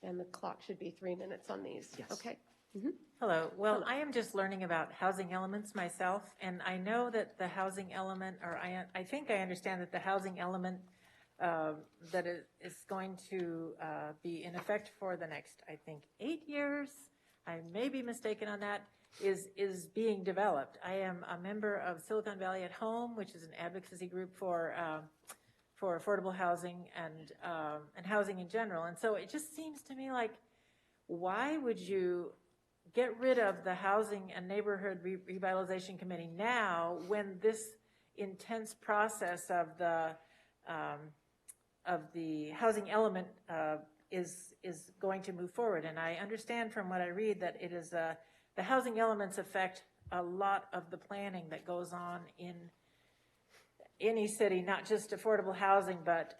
And the clock should be 3 minutes on these. Yes. Okay. Hello. Well, I am just learning about housing elements myself, and I know that the housing element, or I think I understand that the housing element that is going to be in effect for the next, I think, 8 years, I may be mistaken on that, is being developed. I am a member of Silicon Valley at Home, which is an advocacy group for affordable housing and housing in general. And so it just seems to me like, why would you get rid of the Housing and Neighborhood Revitalization Committee now when this intense process of the housing element is going to move forward? And I understand from what I read that it is the housing elements affect a lot of the planning that goes on any city, not just affordable housing, but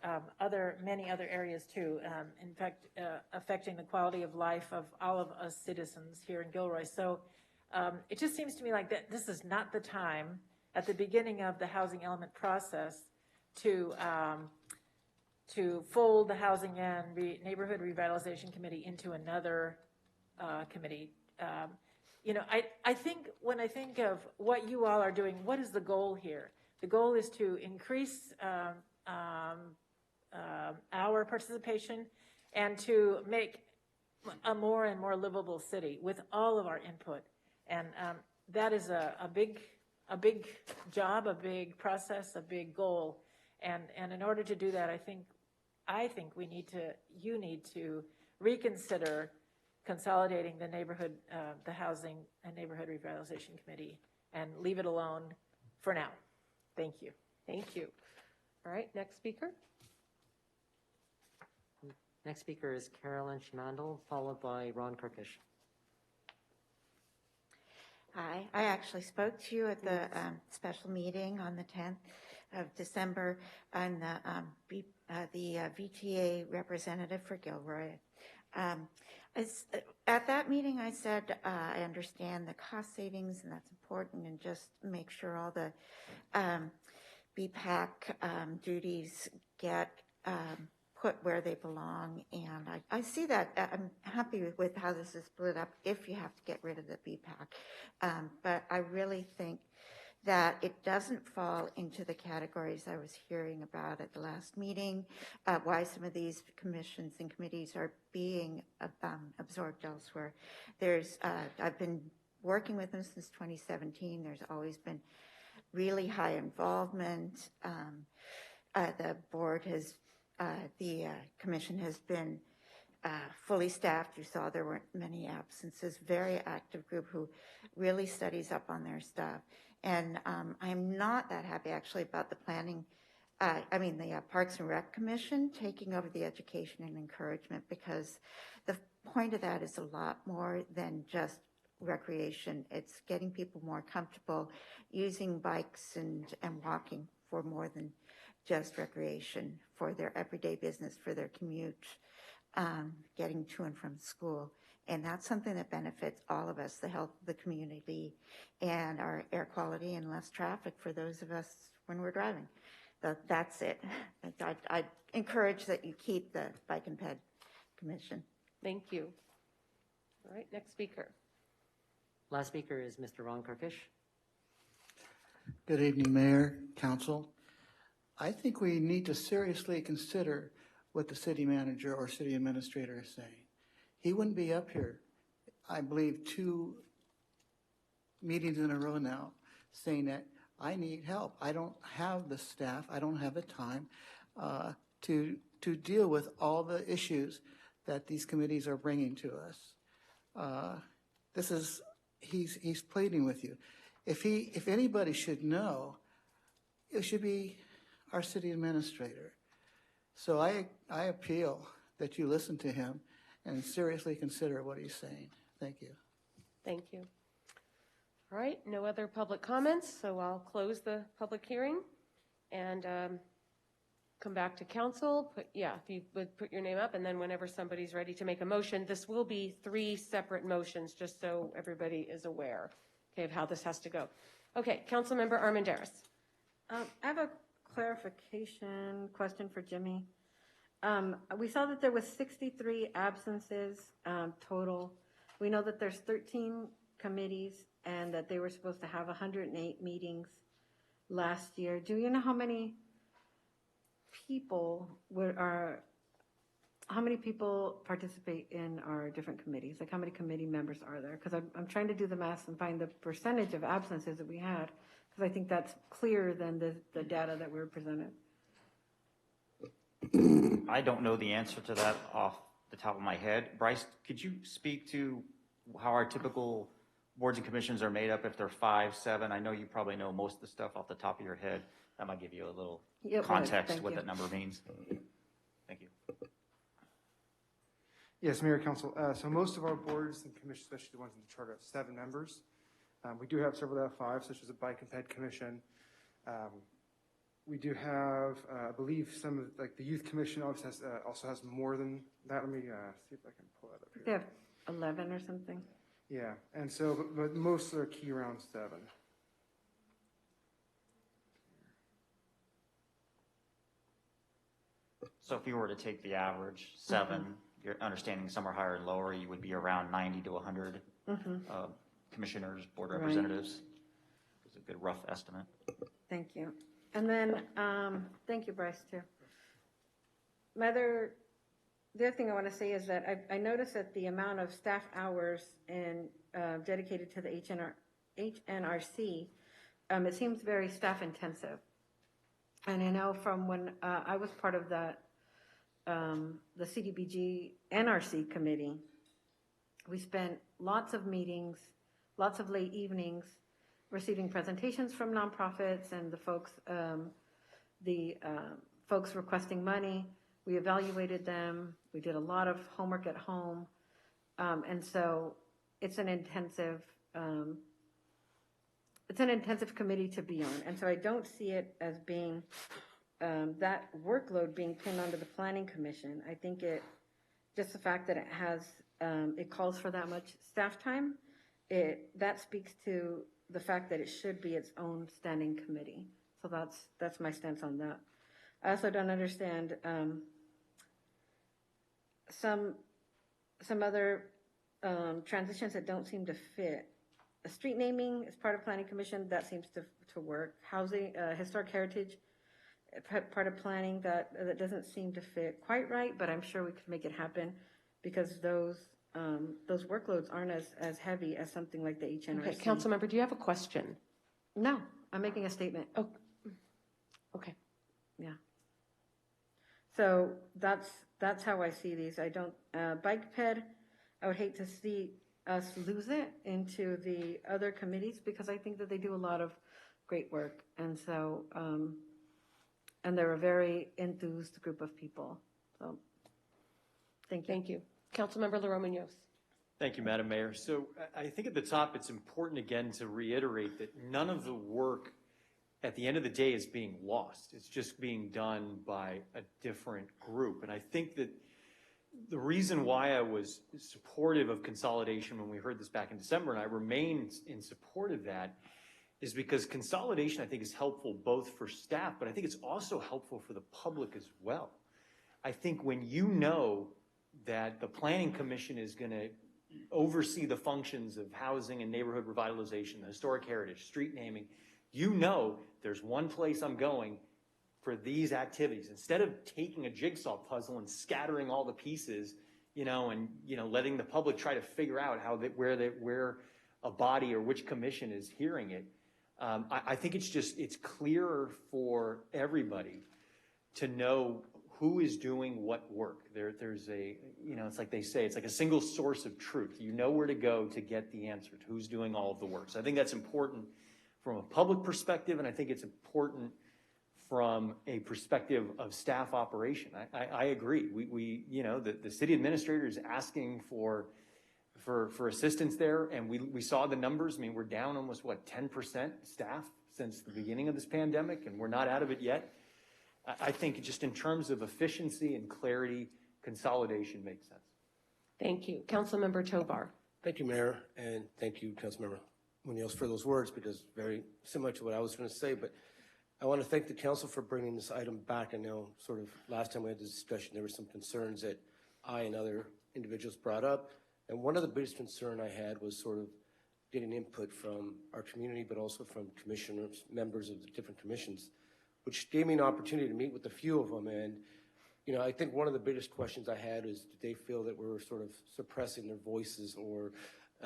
many other areas too. In fact, affecting the quality of life of all of us citizens here in Gilroy. So it just seems to me like that this is not the time at the beginning of the housing element process to fold the Housing and Neighborhood Revitalization Committee into another committee. I think when I think of what you all are doing, what is the goal here? The goal is to increase our participation and to make a more and more livable city with all of our input. And that is a big job, a big process, a big goal. And in order to do that, I think you need to reconsider consolidating the Housing and Neighborhood Revitalization Committee and leave it alone for now. Thank you. Thank you. All right, next speaker. Next speaker is Carolyn Schmandel, followed by Ron Kirkish. Hi, I actually spoke to you at the special meeting on the 10th of December. I'm the VTA representative for Gilroy. At that meeting, I said I understand the cost savings, and that's important, and just make sure all the BPAC duties get put where they belong. And I see that. I'm happy with how this is split up if you have to get rid of the BPAC. But I really think that it doesn't fall into the categories I was hearing about at the last meeting, why some of these commissions and committees are being absorbed elsewhere. I've been working with them since 2017. There's always been really high involvement. The board has, the commission has been fully staffed. You saw there weren't many absences. Very active group who really studies up on their stuff. And I'm not that happy actually about the the Parks and Rec Commission taking over the education and encouragement, because the point of that is a lot more than just recreation. It's getting people more comfortable using bikes and walking for more than just recreation, for their everyday business, for their commute, getting to and from school. And that's something that benefits all of us, the health of the community and our air quality and less traffic for those of us when we're driving. So that's it. I encourage that you keep the Bike and Ped Commission. Thank you. All right, next speaker. Last speaker is Mr. Ron Kirkish. Good evening, Mayor, Council. I think we need to seriously consider what the city manager or city administrator is saying. He wouldn't be up here, I believe, 2 meetings in a row now, saying that I need help. I don't have the staff, I don't have the time to deal with all the issues that these committees are bringing to us. He's pleading with you. If anybody should know, it should be our city administrator. So I appeal that you listen to him and seriously consider what he's saying. Thank you. Thank you. All right, no other public comments, so I'll close the public hearing and come back to council. If you would put your name up, and then whenever somebody's ready to make a motion, this will be 3 separate motions, just so everybody is aware, okay, of how this has to go. Okay, Councilmember Armendariz. I have a clarification question for Jimmy. We saw that there was 63 absences total. We know that there's 13 committees and that they were supposed to have 108 meetings last year. Do you know how many people participate in our different committees? Like, how many committee members are there? Because I'm trying to do the math and find the percentage of absences that we had, because I think that's clearer than the data that we were presented. I don't know the answer to that off the top of my head. Bryce, could you speak to how our typical boards and commissions are made up, if they're 5, 7? I know you probably know most of the stuff off the top of your head. That might give you a little context what that number means. Thank you. Yes, Mayor, Council. So most of our boards and commissions, especially the ones in the charter, have 7 members. We do have several that have 5, such as the Bike and Ped Commission. We do have, I believe, some of, like, the Youth Commission also has more than that. Let me see if I can pull that up They here. have 11 or something. Yeah, and so, but most are key around 7. So if you were to take the average 7, you're understanding some are higher and lower, you would be around 90 to 100 commissioners, board Right. representatives. It's a good rough estimate. Thank you. And then, thank you, Bryce, too. The other thing I want to say is that I noticed that the amount of staff hours dedicated to the HNRC, it seems very staff intensive. And I know from when I was part of the CDBG NRC committee, we spent lots of meetings, lots of late evenings, receiving presentations from nonprofits and the folks requesting money. We evaluated them. We did a lot of homework at home. And so it's an intensive committee to be on. And so I don't see it as being that workload being pinned onto the Planning Commission. I think just the fact that it calls for that much staff time, that speaks to the fact that it should be its own standing committee. So that's my stance on that. I also don't understand some other transitions that don't seem to fit. A street naming is part of Planning Commission, that seems to work. Housing, historic heritage, part of planning, that doesn't seem to fit quite right, but I'm sure we could make it happen because those workloads aren't as heavy as something like the HNRC. Okay, Councilmember, do you have a question? No, I'm making a statement. Oh, okay. Yeah. So that's how I see these. I don't, bike ped, I would hate to see us lose it into the other committees because I think that they do a lot of great work. And so, and they're a very enthused group of people. So, thank you. Thank you. Councilmember LaRomanos. Thank you, Madam Mayor. So I think at the top, it's important again to reiterate that none of the work at the end of the day is being lost. It's just being done by a different group. And I think that the reason why I was supportive of consolidation when we heard this back in December, and I remain in support of that, is because consolidation, I think, is helpful both for staff, but I think it's also helpful for the public as well. I think when you know that the Planning Commission is going to oversee the functions of housing and neighborhood revitalization, the historic heritage, street naming, you know there's one place I'm going for these activities. Instead of taking a jigsaw puzzle and scattering all the pieces, and letting the public try to figure out where a body or which commission is hearing it, I think it's clearer for everybody to know who is doing what work. There's it's like they say, it's like a single source of truth. You know where to go to get the answer to who's doing all of the work. So I think that's important from a public perspective, and I think it's important from a perspective of staff operation. I agree. The city administrator is asking for assistance there, and we saw the numbers. I mean, we're down almost 10% staff since the beginning of this pandemic, and we're not out of it yet. I think just in terms of efficiency and clarity, consolidation makes sense. Thank you. Councilmember Tovar. Thank you, Mayor, and thank you, Councilmember Munoz, for those words, because very similar to what I was going to say. But I want to thank the council for bringing this item back. I know sort of last time we had this discussion, there were some concerns that I and other individuals brought up. And one of the biggest concern I had was sort of getting input from our community, but also from commissioners, members of the different commissions, which gave me an opportunity to meet with a few of them. And, I think one of the biggest questions I had is, did they feel that we were sort of suppressing their voices or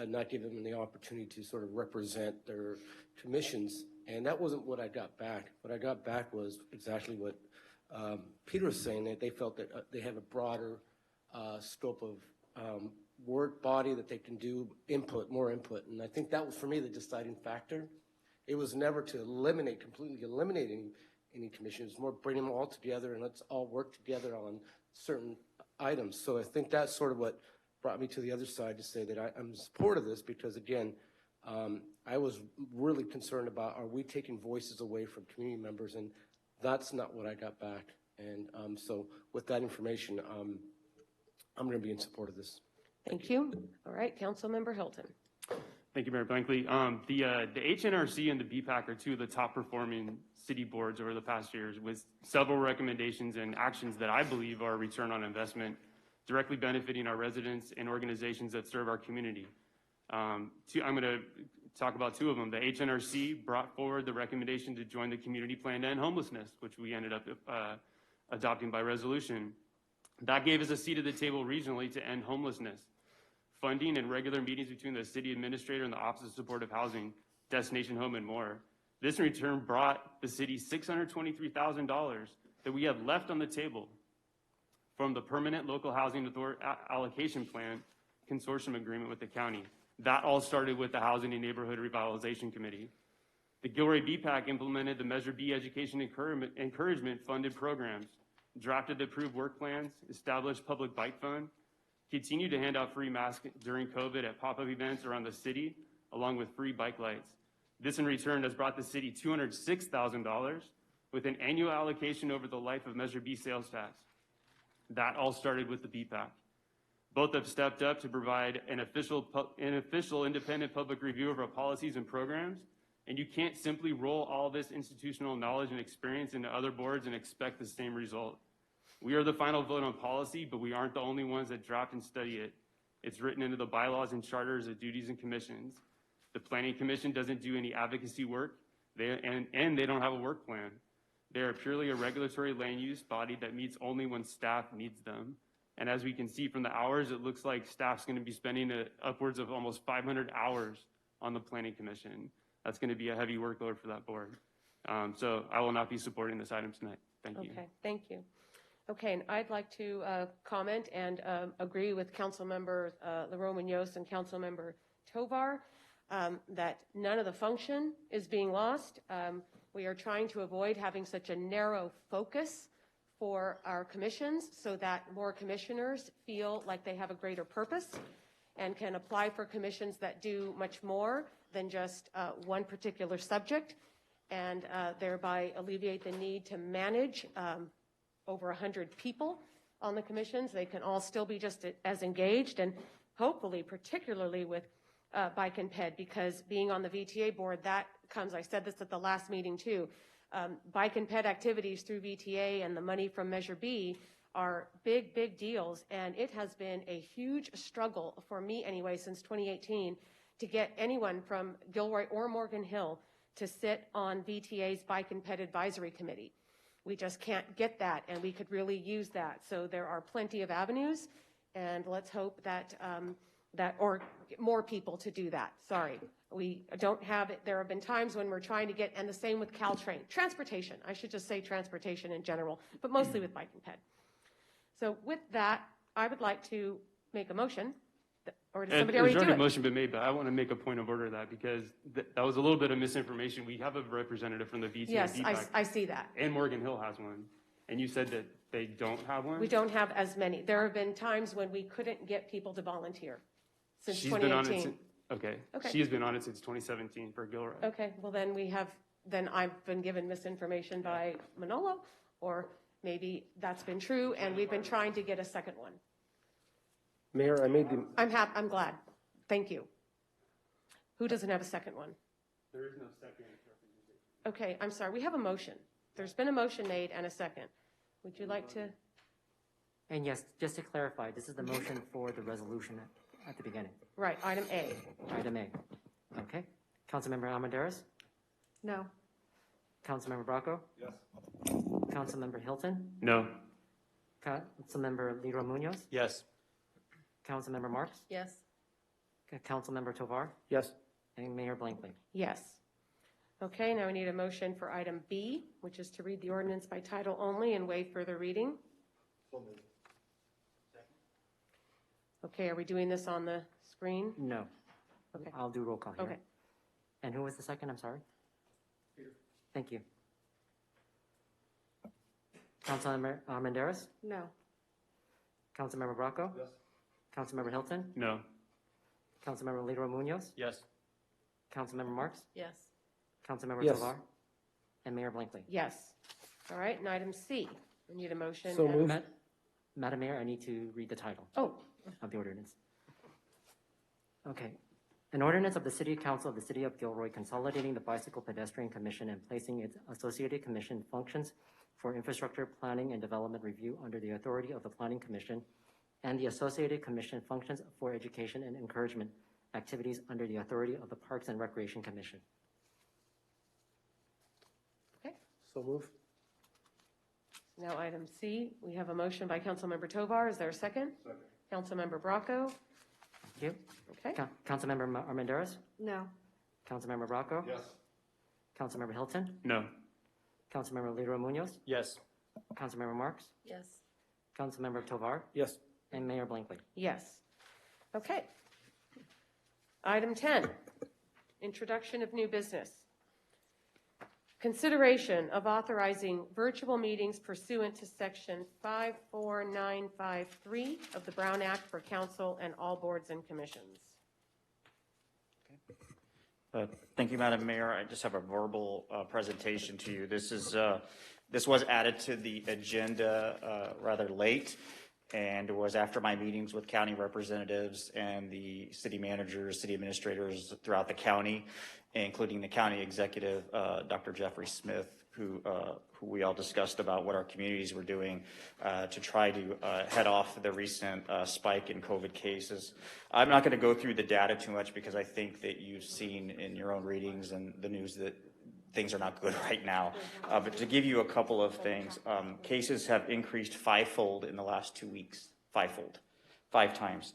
not giving them the opportunity to sort of represent their commissions? And that wasn't what I got back. What I got back was exactly what Peter was saying, that they felt that they have a broader scope of word body that they can do more input. And I think that was, for me, the deciding factor. It was never to completely eliminate any commissions, more bring them all together and let's all work together on certain items. So I think that's sort of what brought me to the other side to say that I'm in support of this because, again, I was really concerned about, are we taking voices away from community members? And That's not what I got back. And so with that information, I'm going to be in support of this. Thank you. All right, Councilmember Hilton. Thank you, Mayor Blankley. The HNRC and the BPAC are two of the top performing city boards over the past years, with several recommendations and actions that I believe are a return on investment, directly benefiting our residents and organizations that serve our community. I'm going to talk about two of them. The HNRC brought forward the recommendation to join the community plan to end homelessness, which we ended up adopting by resolution. That gave us a seat at the table regionally to end homelessness. Funding and regular meetings between the city administrator and the Office of Supportive Housing, Destination Home, and more. This in return brought the city $623,000 that we have left on the table from the Permanent Local Housing Allocation Plan Consortium Agreement with the county. That all started with the Housing and Neighborhood Revitalization Committee. The Gilroy BPAC implemented the Measure B Education Encouragement funded programs, drafted the approved work plans, established public bike fund, continued to hand out free masks during COVID at pop-up events around the city, along with free bike lights. This in return has brought the city $206,000 with an annual allocation over the life of Measure B sales tax. That all started with the BPAC. Both have stepped up to provide an official independent public review of our policies and programs, and you can't simply roll all this institutional knowledge and experience into other boards and expect the same result. We are the final vote on policy, but we aren't the only ones that draft and study it. It's written into the bylaws and charters of duties and commissions. The Planning Commission doesn't do any advocacy work, and they don't have a work plan. They are purely a regulatory land use body that meets only when staff needs them. And as we can see from the hours, it looks like staff's going to be spending upwards of almost 500 hours on the Planning Commission. That's going to be a heavy workload for that board. So I will not be supporting this item tonight. Thank you. Okay, thank you. Okay, and I'd like to comment and agree with Councilmember Leroy Munoz and Councilmember Tovar that none of the function is being lost. We are trying to avoid having such a narrow focus for our commissions so that more commissioners feel like they have a greater purpose and can apply for commissions that do much more than just one particular subject, and thereby alleviate the need to manage over 100 people on the commissions. They can all still be just as engaged, and hopefully particularly with Bike and Ped, because being on the VTA board, that comes, I said this at the last meeting too, Bike and Ped activities through VTA and the money from Measure B are big, big deals, and it has been a huge struggle for me anyway since 2018 to get anyone from Gilroy or Morgan Hill to sit on VTA's Bike and Ped Advisory Committee. We just can't get that, and we could really use that. So there are plenty of avenues, and let's hope that or more people to do that. Sorry, we don't have it. There have been times when we're trying to get, and the same with Caltrain. Transportation, I should just say transportation in general, but mostly with Bike and Ped. So with that, I would like to make a motion. Or did somebody already do it? There's already a motion been made, but I want to make a point of order to that because that was a little bit of misinformation. We have a representative from the VTA. Yes, I see that. And Morgan Hill has one. And you said that they don't have one? We don't have as many. There have been times when we couldn't get people to volunteer since She's 2018. been on it okay. She has been on it since 2017 for Gilroy. Okay, well then I've been given misinformation by Manolo, or maybe that's been true, and we've been trying to get a second one. Mayor, I made the... I'm glad. Thank you. Who doesn't have a second one? There is no second. Okay, I'm sorry. We have a motion. There's been a motion made and a second. Would you like to? And yes, just to clarify, this is the motion for the resolution at the beginning. Right, item A. Item A. Okay. Councilmember Almendarez? No. Councilmember Bracco? Yes. Councilmember Hilton? No. Councilmember Leroy Munoz? Yes. Councilmember Marks? Yes. Councilmember Tovar? Yes. And Mayor Blankley? Yes. Okay, now we need a motion for item B, which is to read the ordinance by title only and waive further reading. Okay, are we doing this on the screen? No. Okay. I'll do roll call here. Okay. And who was the second? I'm sorry. Peter. Thank you. Councilmember Armendariz? No. Councilmember Bracco? Yes. Councilmember Hilton? No. Councilmember Leroy Munoz? Yes. Councilmember Marks? Yes. Councilmember Yes. Tovar? And Mayor Blankley? Yes. All right, and item C, we need a motion. So and- moved. Madam Mayor, I need to read the title Oh, of the ordinance. Okay. An ordinance of the City Council of the City of Gilroy consolidating the Bicycle Pedestrian Commission and placing its associated commission functions for infrastructure planning and development review under the authority of the Planning Commission and the associated commission functions for education and encouragement activities under the authority of the Parks and Recreation Commission. okay. So moved. Now, item C, we have a motion by Councilmember Tovar. Is there a second? Second. Councilmember Bracco? Thank you. Okay. Councilmember Armendariz? No. Councilmember Bracco? Yes. Councilmember Hilton? No. Councilmember Leroy Munoz? Yes. Councilmember Marks? Yes. Councilmember Tovar? Yes. And Mayor Blankley. Yes. Okay. Item 10, introduction of new business. Consideration of authorizing virtual meetings pursuant to Section 54953 of the Brown Act for council and all boards and commissions. Thank you, Madam Mayor. I just have a verbal presentation to you. This was added to the agenda rather late, and it was after my meetings with county representatives and the city managers, city administrators throughout the county, including the county executive, Dr. Jeffrey Smith, who we all discussed about what our communities were doing to try to head off the recent spike in COVID cases. I'm not going to go through the data too much because I think that you've seen in your own readings and the news that things are not good right now. But to give you a couple of things, cases have increased fivefold in the last 2 weeks, fivefold, 5 times.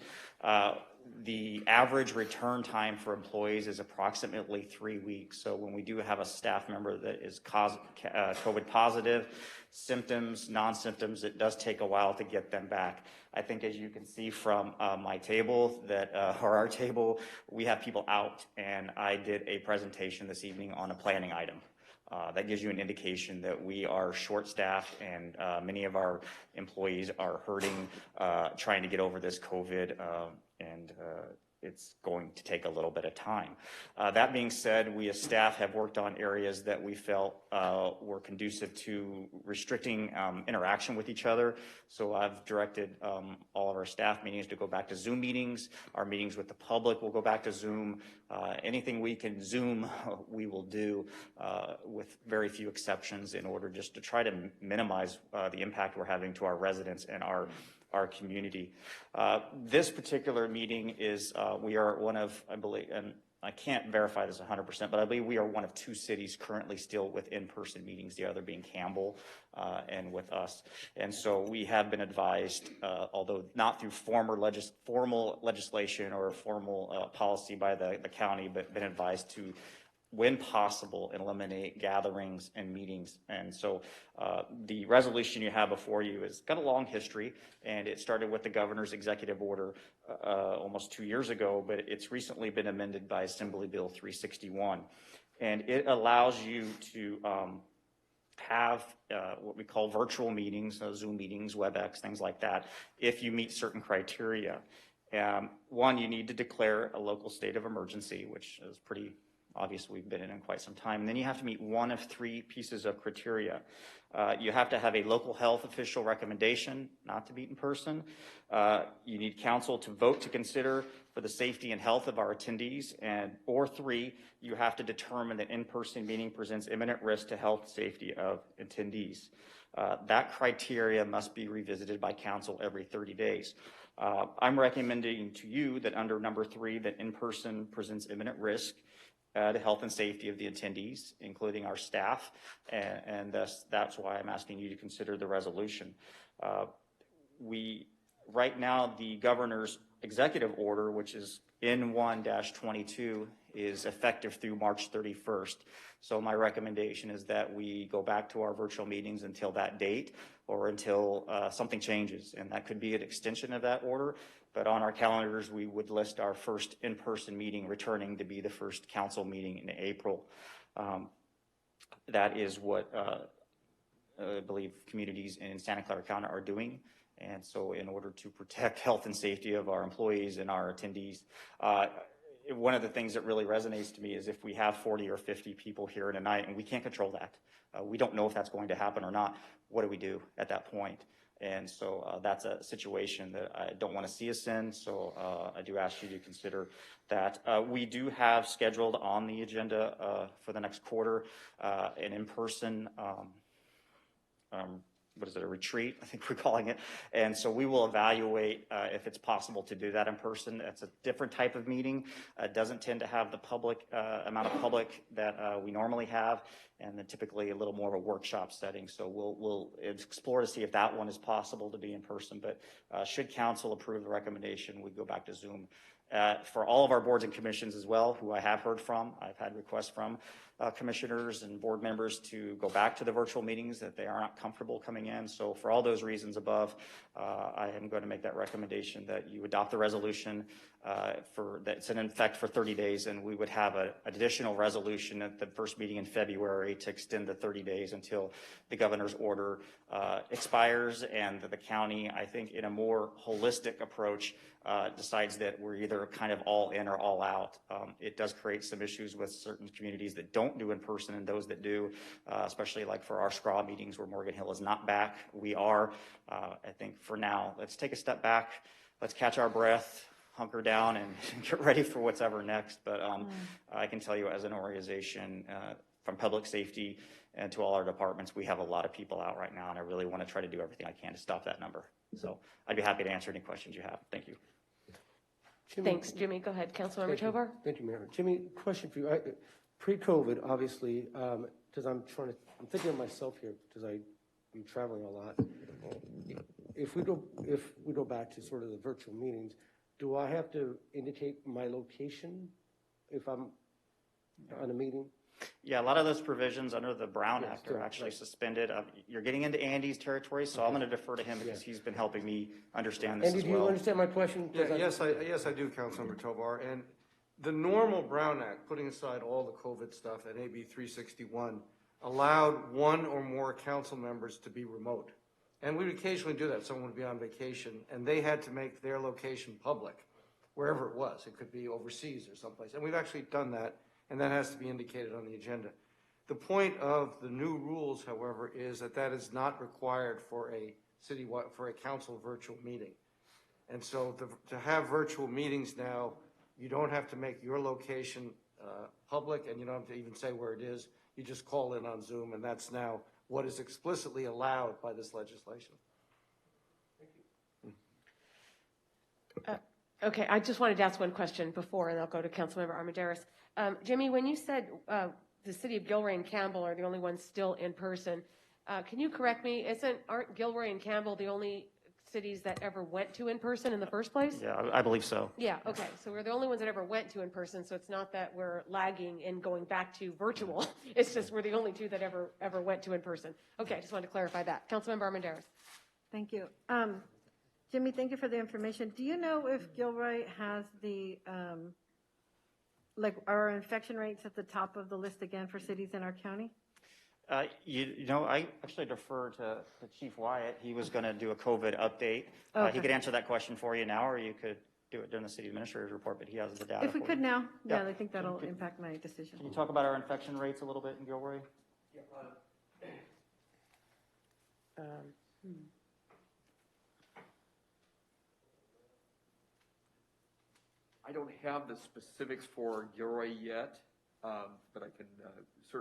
The average return time for employees is approximately 3 weeks. So when we do have a staff member that is COVID positive, symptoms, non-symptoms, it does take a while to get them back. I think as you can see from my table or our table, we have people out, and I did a presentation this evening on a planning item. That gives you an indication that we are short-staffed and many of our employees are hurting, trying to get over this COVID, and it's going to take a little bit of time. That being said, we as staff have worked on areas that we felt were conducive to restricting interaction with each other. So I've directed all of our staff meetings to go back to Zoom meetings. Our meetings with the public will go back to Zoom. Anything we can Zoom, we will do with very few exceptions in order just to try to minimize the impact we're having to our residents and our community. This particular meeting is, we are one of, I believe, and I can't verify this 100%, but I believe we are one of 2 cities currently still with in-person meetings, the other being Campbell and with us. And so we have been advised, although not through formal legislation or formal policy by the county, but been advised to, when possible, eliminate gatherings and meetings. And so the resolution you have before you has got a long history, and it started with the governor's executive order almost 2 years ago, but it's recently been amended by Assembly Bill 361. And it allows you to have what we call virtual meetings, Zoom meetings, WebEx, things like that, if you meet certain criteria. One, you need to declare a local state of emergency, which is pretty obvious, we've been in quite some time. And then you have to meet one of 3 pieces of criteria. You have to have a local health official recommendation not to meet in person. You need council to vote to consider for the safety and health of our attendees. Or 3, you have to determine that in-person meeting presents imminent risk to health and safety of attendees. That criteria must be revisited by council every 30 days. I'm recommending to you that under number 3, that in-person presents imminent risk to health and safety of the attendees, including our staff, and that's why I'm asking you to consider the resolution. Right now, the governor's executive order, which is N1-22, is effective through March 31st. So my recommendation is that we go back to our virtual meetings until that date or until something changes, and that could be an extension of that order. But on our calendars, we would list our first in-person meeting returning to be the first council meeting in April. That is what I believe communities in Santa Clara County are doing. And so in order to protect health and safety of our employees and our attendees, one of the things that really resonates to me is if we have 40 or 50 people here in a night and we can't control that, we don't know if that's going to happen or not, what do we do at that point? And so that's a situation that I don't want to see us in, so I do ask you to consider that. We do have scheduled on the agenda for the next quarter an in-person what is it, a retreat, I think we're calling it. And so we will evaluate if it's possible to do that in person. It's a different type of meeting. It doesn't tend to have the public amount of public that we normally have, and then typically a little more of a workshop setting. So we'll explore to see if that one is possible to be in person. But should council approve the recommendation, we go back to Zoom. For all of our boards and commissions as well, who I have heard from, I've had requests from commissioners and board members to go back to the virtual meetings, that they are not comfortable coming in. So for all those reasons above, I am going to make that recommendation that you adopt the resolution that's in effect for 30 days, and we would have an additional resolution at the first meeting in February to extend the 30 days until the governor's order expires, and the county, I think, in a more holistic approach, decides that we're either kind of all in or all out. It does create some issues with certain communities that don't do in person and those that do, especially like for our SCRAW meetings where Morgan Hill is not back. We are. I think for now, let's take a step back. Let's catch our breath, hunker down, and get ready for what's ever next. But I can tell you as an organization, from public safety and to all our departments, we have a lot of people out right now, and I really want to try to do everything I can to stop that number. So I'd be happy to answer any questions you have. Thank you. Jimmy, Thanks, Jimmy. Go ahead, Councilmember Tovar. Thank you, Mayor. Jimmy, question for you. Pre-COVID, obviously, because I'm thinking of myself here because I'm traveling a lot. If we go back to sort of the virtual meetings, do I have to indicate my location if I'm on a meeting? Yeah, a lot of those provisions under the Brown Act are actually suspended. You're getting into Andy's territory, so I'm going to defer to him because he's been helping me understand this Andy, as well. do you understand my question? Yeah, yes, I do, Councilmember Tovar. And the normal Brown Act, putting aside all the COVID stuff and AB 361, allowed one or more council members to be remote. And we would occasionally do that. Someone would be on vacation, and they had to make their location public, wherever it was. It could be overseas or someplace. And we've actually done that, and that has to be indicated on the agenda. The point of the new rules, however, is that that is not required for a citywide, for a council virtual meeting. And so to have virtual meetings now, you don't have to make your location public, and you don't have to even say where it is. You just call in on Zoom, and that's now what is explicitly allowed by this legislation. Okay, I just wanted to ask one question before, and I'll go to Councilmember Armendariz. Jimmy, when you said the city of Gilroy and Campbell are the only ones still in person, can you correct me? Aren't Gilroy and Campbell the only cities that ever went to in person in the first place? Yeah, I believe so. Yeah, okay. So we're the only ones that ever went to in person, so it's not that we're lagging in going back to virtual. It's just we're the only two that ever went to in person. Okay, I just wanted to clarify that. Councilmember Armendariz. Thank you. Jimmy, thank you for the information. Do you know if Gilroy has the, our infection rates at the top of the list again for cities in our county? You know, I actually defer to Chief Wyatt. He was going to do a COVID update. Okay. He could answer that question for you now, or you could do it during the city administrator's report, but he has the data. If we for could you. now, yeah, Yeah. I think that'll impact my decision. Can you talk about our infection rates a little bit in Gilroy? I don't have the specifics for Gilroy yet, but I can.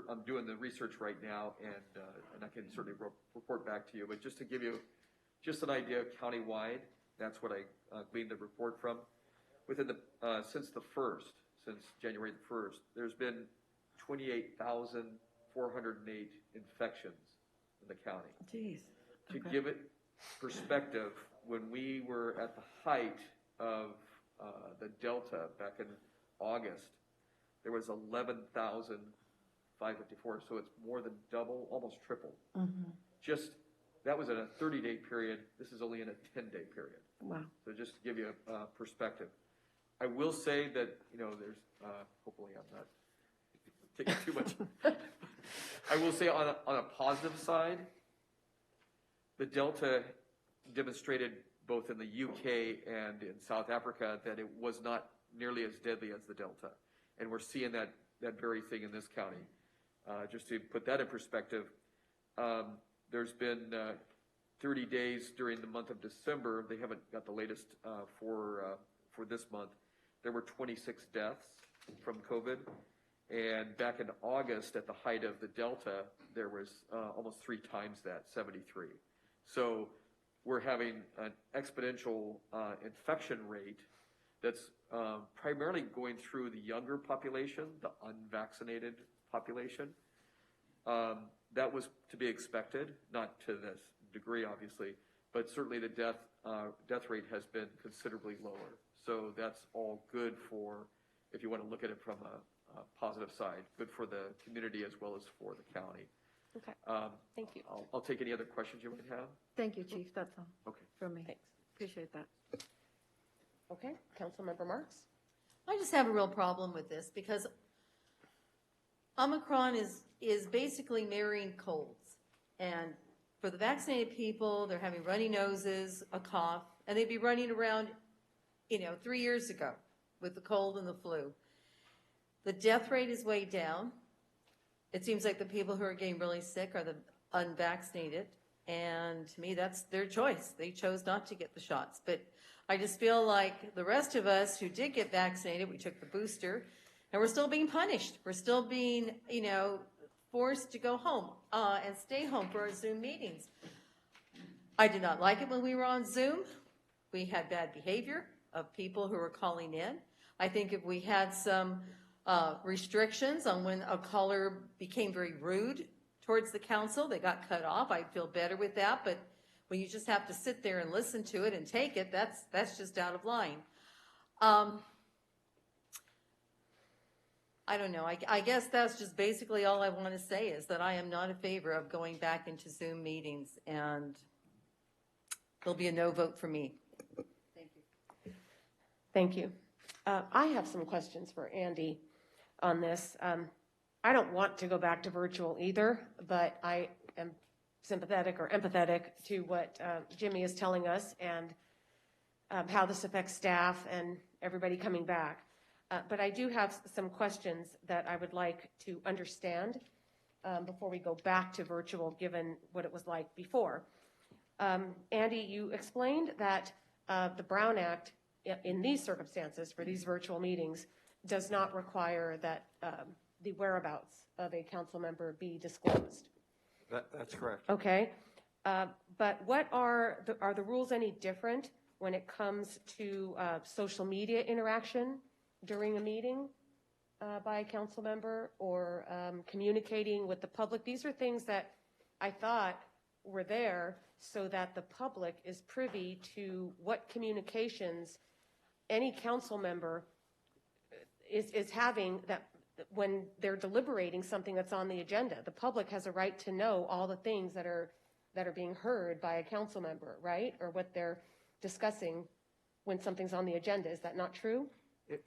I'm doing the research right now, and I can certainly report back to you. But just to give you just an idea, countywide, that's what I gleaned the report from. Within the since January the 1st, there's been 28,408 infections in the county. Jeez. To give it perspective, when we were at the height of the Delta back in August, there was 11,554. So it's more than double, almost triple. Mm-hmm. Just that was in a 30-day period. This is only in a 10-day period. Wow. So just to give you a perspective, I will say that there's hopefully I'm not taking too much. I will say on a positive side, the Delta demonstrated both in the UK and in South Africa that it was not nearly as deadly as the Delta. And we're seeing that very thing in this county. Just to put that in perspective, there's been 30 days during the month of December. They haven't got the latest for this month. There were 26 deaths from COVID. And back in August, at the height of the Delta, there was almost 3 times that, 73. So we're having an exponential infection rate that's primarily going through the younger population, the unvaccinated population. That was to be expected, not to this degree, obviously, but certainly the death rate has been considerably lower. So that's all good for, if you want to look at it from a positive side, good for the community as well as for the county. Okay, thank you. I'll take any other questions you might have. Thank you, Chief, that's all. Okay. From me. Thanks. Appreciate that. Okay, Councilmember Marks? I just have a real problem with this because Omicron is basically mirroring colds. And for the vaccinated people, they're having runny noses, a cough, and they'd be running around, 3 years ago with the cold and the flu. The death rate is way down. It seems like the people who are getting really sick are the unvaccinated. And to me, that's their choice. They chose not to get the shots. But I just feel like the rest of us who did get vaccinated, we took the booster, and we're still being punished. We're still being, forced to go home and stay home for our Zoom meetings. I did not like it when we were on Zoom. We had bad behavior of people who were calling in. I think if we had some restrictions on when a caller became very rude towards the council, they got cut off. I'd feel better with that, but when you just have to sit there and listen to it and take it, that's just out of line. I don't know. I guess that's just basically all I want to say is that I am not in favor of going back into Zoom meetings, and there'll be a no vote for me. Thank you. Thank you. I have some questions for Andy on this. I don't want to go back to virtual either, but I am sympathetic or empathetic to what Jimmy is telling us and how this affects staff and everybody coming back. But I do have some questions that I would like to understand before we go back to virtual, given what it was like before. Andy, you explained that the Brown Act, in these circumstances, for these virtual meetings, does not require that the whereabouts of a council member be disclosed. That's correct. Okay, but what are the rules any different when it comes to social media interaction during a meeting by a council member or communicating with the public? These are things that I thought were there so that the public is privy to what communications any council member is having, that when they're deliberating something that's on the agenda. The public has a right to know all the things that are being heard by a council member, right? Or what they're discussing when something's on the agenda. Is that not true?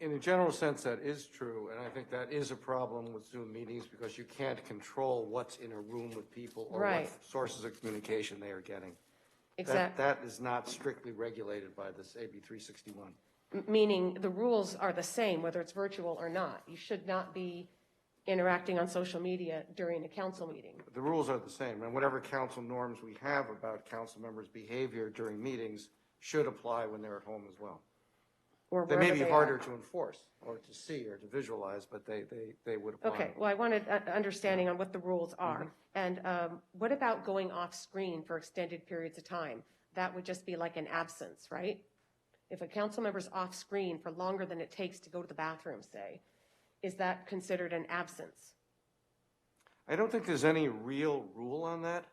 In a general sense, that is true, and I think that is a problem with Zoom meetings because you can't control what's in a room with people or Right. what sources of communication they are getting. Exactly. That is not strictly regulated by this AB 361. Meaning the rules are the same, whether it's virtual or not. You should not be interacting on social media during a council meeting. The rules are the same, and whatever council norms we have about council members' behavior during meetings should apply when they're at home as well. Or They may wherever be they harder are. to enforce or to see or to visualize, but they would apply. Okay, well, I wanted understanding on what the rules are. And what about going off screen for extended periods of time? That would just be like an absence, right? If a council member's off screen for longer than it takes to go to the bathroom, say, is that considered an absence? I don't think there's any real rule on that.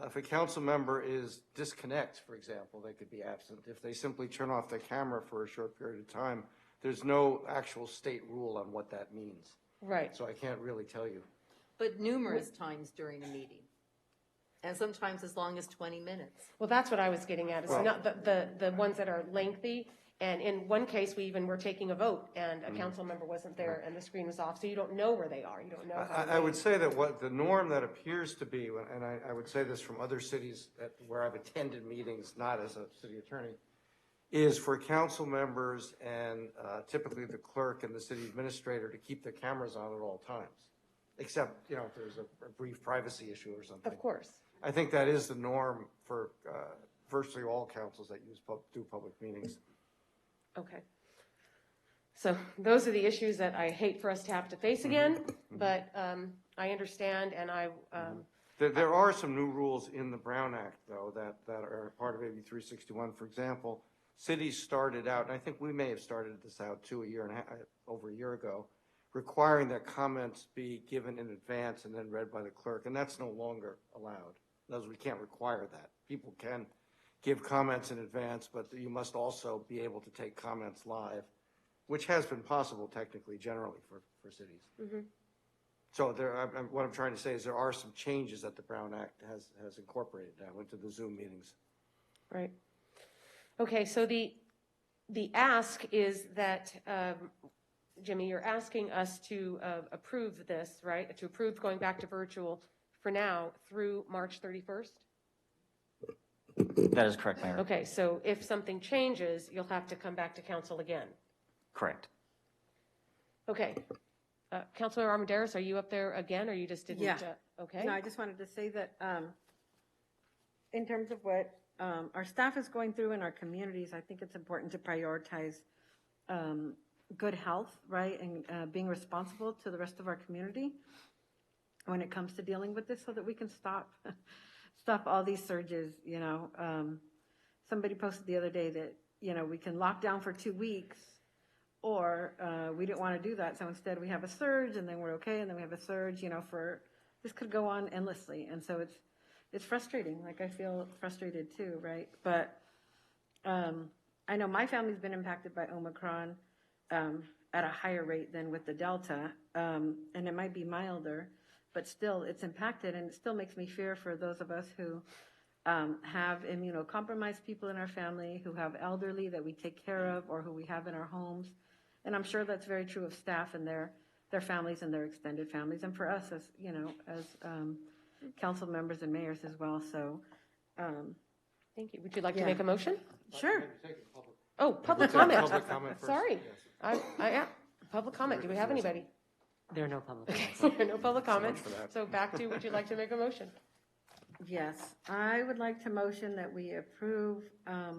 If a council member is disconnect, for example, they could be absent. If they simply turn off their camera for a short period of time, there's no actual state rule on what that means. Right. So I can't really tell you. But numerous times during a meeting, and sometimes as long as 20 minutes. Well, that's what I was getting at. It's Well- not the ones that are lengthy. And in one case, we even were taking a vote, and a council member wasn't there, and the screen was off, so you don't know where they are. You don't know. I would say that what the norm that appears to be, and I would say this from other cities where I've attended meetings, not as a city attorney, is for council members and typically the clerk and the city administrator to keep their cameras on at all times, except, if there's a brief privacy issue or something. Of course. I think that is the norm for virtually all councils that do public meetings. Okay. So those are the issues that I hate for us to have to face again, but I understand, and There are some new rules in the Brown Act, though, that are part of AB 361. For example, cities started out, and I think we may have started this out too over a year ago, requiring that comments be given in advance and then read by the clerk, and that's no longer allowed. In other words, we can't require that. People can give comments in advance, but you must also be able to take comments live, which has been possible technically, generally, for cities. So what I'm trying to say is there are some changes that the Brown Act has incorporated now into the Zoom meetings. Right. Okay, so the ask is that, Jimmy, you're asking us to approve this, right? To approve going back to virtual for now through March 31st? That is correct, Mayor. Okay, so if something changes, you'll have to come back to council again. Correct. Okay. Councilmember Armendariz, are you up there again, or you just didn't? Yeah. Okay. No, I just wanted to say that in terms of what our staff is going through in our communities, I think it's important to prioritize good health, right, and being responsible to the rest of our community when it comes to dealing with this, so that we can stop all these surges. Somebody posted the other day that we can lock down for 2 weeks, or we didn't want to do that, so instead we have a surge, and then we're okay, and then we have a surge. This could go on endlessly, and so it's frustrating. Like, I feel frustrated too, right? But I know my family's been impacted by Omicron at a higher rate than with the Delta, and it might be milder, but still it's impacted, and it still makes me fear for those of us who have immunocompromised people in our family, who have elderly that we take care of, or who we have in our homes. And I'm sure that's very true of staff and their families and their extended families, and for us as council members and mayors as well. So, thank you. Would you like to make a motion? Sure. Oh, public comment. Public comment first. Sorry. Yeah. Public comment. Do we have anybody? There are no public Okay, comments. there are no public comments. for that. So back to, would you like to make a motion? Yes, I would like to motion that we approve, let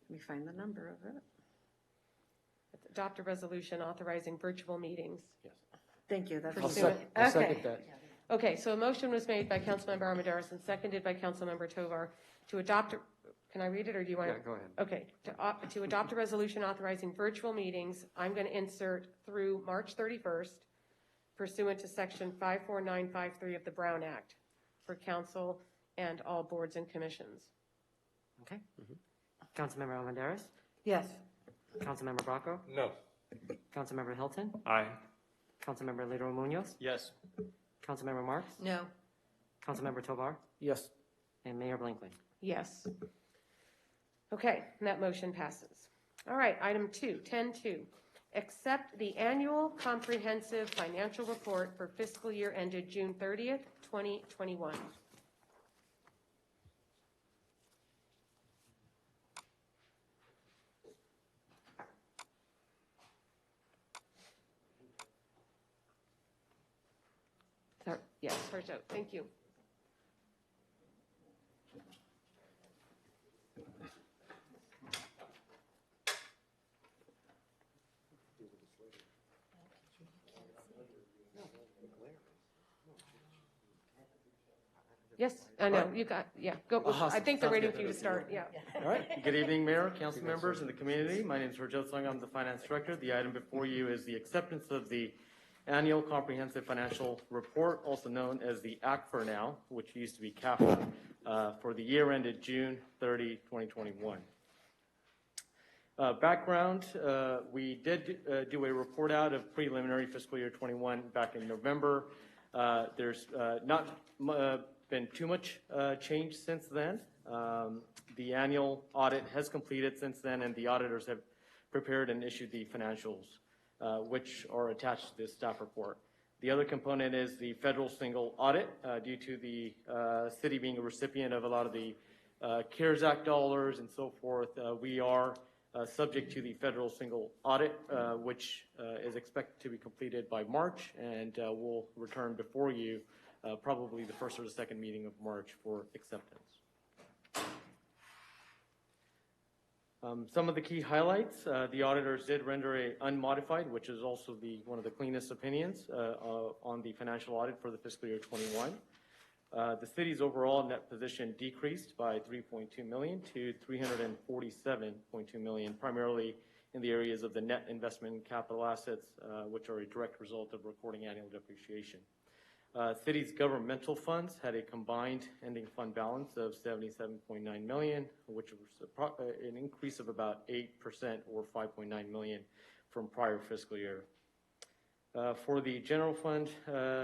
me find the number of it. Adopt a resolution authorizing virtual meetings. Thank you, that's. I'll second that. Okay, so a motion was made by Councilmember Armendariz and seconded by Councilmember Tovar to adopt, can I read it, or do you want to? Yeah, go ahead. Okay, to adopt a resolution authorizing virtual meetings, I'm going to insert through March 31st pursuant to section 54953 of the Brown Act for council and all boards and commissions. Okay. Councilmember Armendariz? Yes. Councilmember Bracco? No. Councilmember Hilton? Aye. Councilmember Leroy Munoz? Yes. Councilmember Marks? No. Councilmember Tovar? Yes. And Mayor Blankley? Yes. Okay, and that motion passes. All right, item 10.2. Accept the annual comprehensive financial report for fiscal year ended June 30th, 2021. Yes, first out. Thank you. Yes, I know, you got, yeah, go, I think they're waiting for you to start, yeah. All right. Good evening, Mayor, council members, and the community. My name is Rojo Sung. I'm the finance director. The item before you is the acceptance of the annual comprehensive financial report, also known as the ACFR now, which used to be CAFR, for the year ended June 30, 2021. Background, we did do a report out of preliminary fiscal year 21 back in November. There's not been too much change since then. The annual audit has completed since then, and the auditors have prepared and issued the financials, which are attached to this staff report. The other component is the federal single audit, due to the city being a recipient of a lot of the CARES Act dollars and so forth, we are subject to the federal single audit, which is expected to be completed by March, and we'll return before you probably the first or the second meeting of March for acceptance. Some of the key highlights, the auditors did render a unmodified, which is also one of the cleanest opinions on the financial audit for the fiscal year 21. The city's overall net position decreased by $3.2 million to $347.2 million, primarily in the areas of the net investment in capital assets, which are a direct result of recording annual depreciation. City's governmental funds had a combined ending fund balance of $77.9 million, which was an increase of about 8% or $5.9 million from prior fiscal year. For the general fund,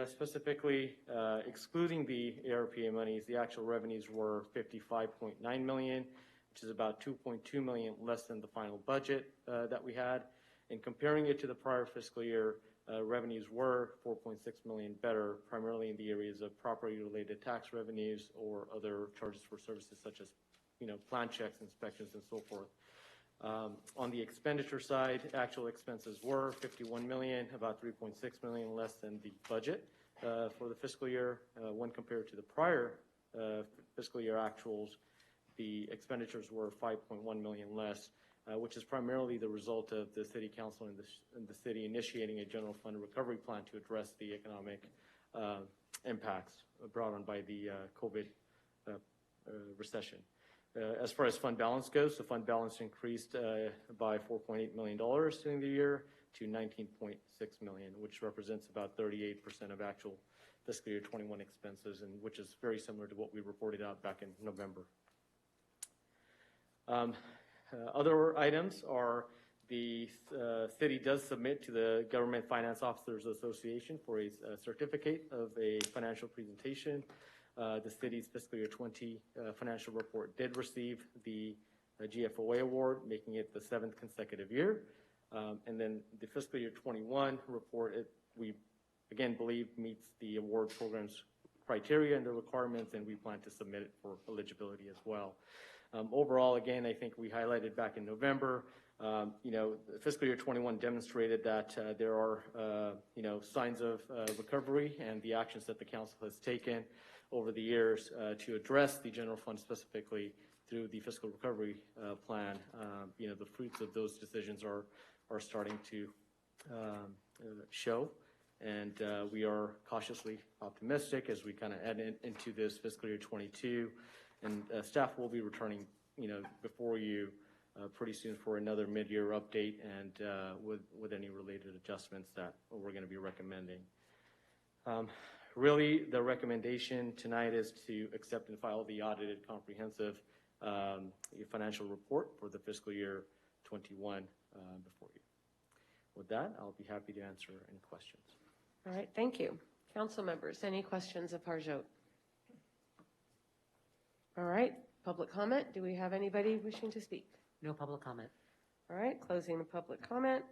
specifically, excluding the ARPA monies, the actual revenues were $55.9 million, which is about $2.2 million less than the final budget that we had. And comparing it to the prior fiscal year, revenues were $4.6 million better, primarily in the areas of property-related tax revenues or other charges for services such as, plan checks, inspections, and so forth. On the expenditure side, actual expenses were $51 million, about $3.6 million less than the budget for the fiscal year. When compared to the prior fiscal year actuals, the expenditures were $5.1 million less, which is primarily the result of the city council and the city initiating a general fund recovery plan to address the economic impacts brought on by the COVID recession. As far as fund balance goes, the fund balance increased by $4.8 million during the year to $19.6 million, which represents about 38% of actual fiscal year 21 expenses, and which is very similar to what we reported out back in November. Other items are the city does submit to the Government Finance Officers Association for a certificate of a financial presentation. The city's fiscal year 20 financial report did receive the GFOA award, making it the 7th consecutive year. And then the fiscal year 21 report, we again believe meets the award program's criteria and the requirements, and we plan to submit it for eligibility as well. Overall, again, I think we highlighted back in November, fiscal year 21 demonstrated that there are, signs of recovery, and the actions that the council has taken over the years to address the general fund specifically through the fiscal recovery plan. The fruits of those decisions are starting to show, and we are cautiously optimistic as we kind of add into this fiscal year 22. And staff will be returning, before you pretty soon for another mid-year update and with any related adjustments that we're going to be recommending. Really, the recommendation tonight is to accept and file the audited comprehensive financial report for the fiscal year 21 before you. With that, I'll be happy to answer any questions. All right, thank you. Council members, any questions of Parjot? All right, public comment. Do we have anybody wishing to speak? No public comment. All right, closing the public comment.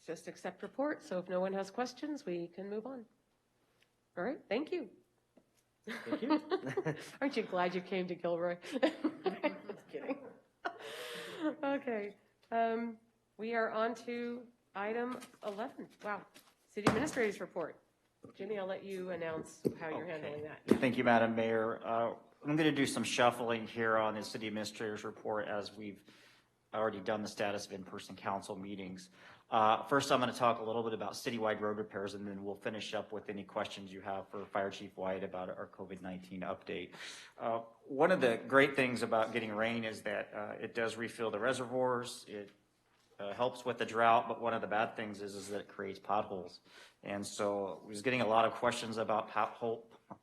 Just accept report, so if no one has questions, we can move on. All right, thank you. Thank you. Aren't you glad you came to Gilroy? Just kidding. Okay, we are on to item 11. Wow, City Administrator's report. Jimmy, I'll let you announce how you're handling that. Thank you, Madam Mayor. I'm going to do some shuffling here on the City Administrator's report as we've already done the status of in-person council meetings. First, I'm going to talk a little bit about citywide road repairs, and then we'll finish up with any questions you have for Fire Chief White about our COVID-19 update. One of the great things about getting rain is that it does refill the reservoirs. It helps with the drought, but one of the bad things is that it creates potholes. And so I was getting a lot of questions about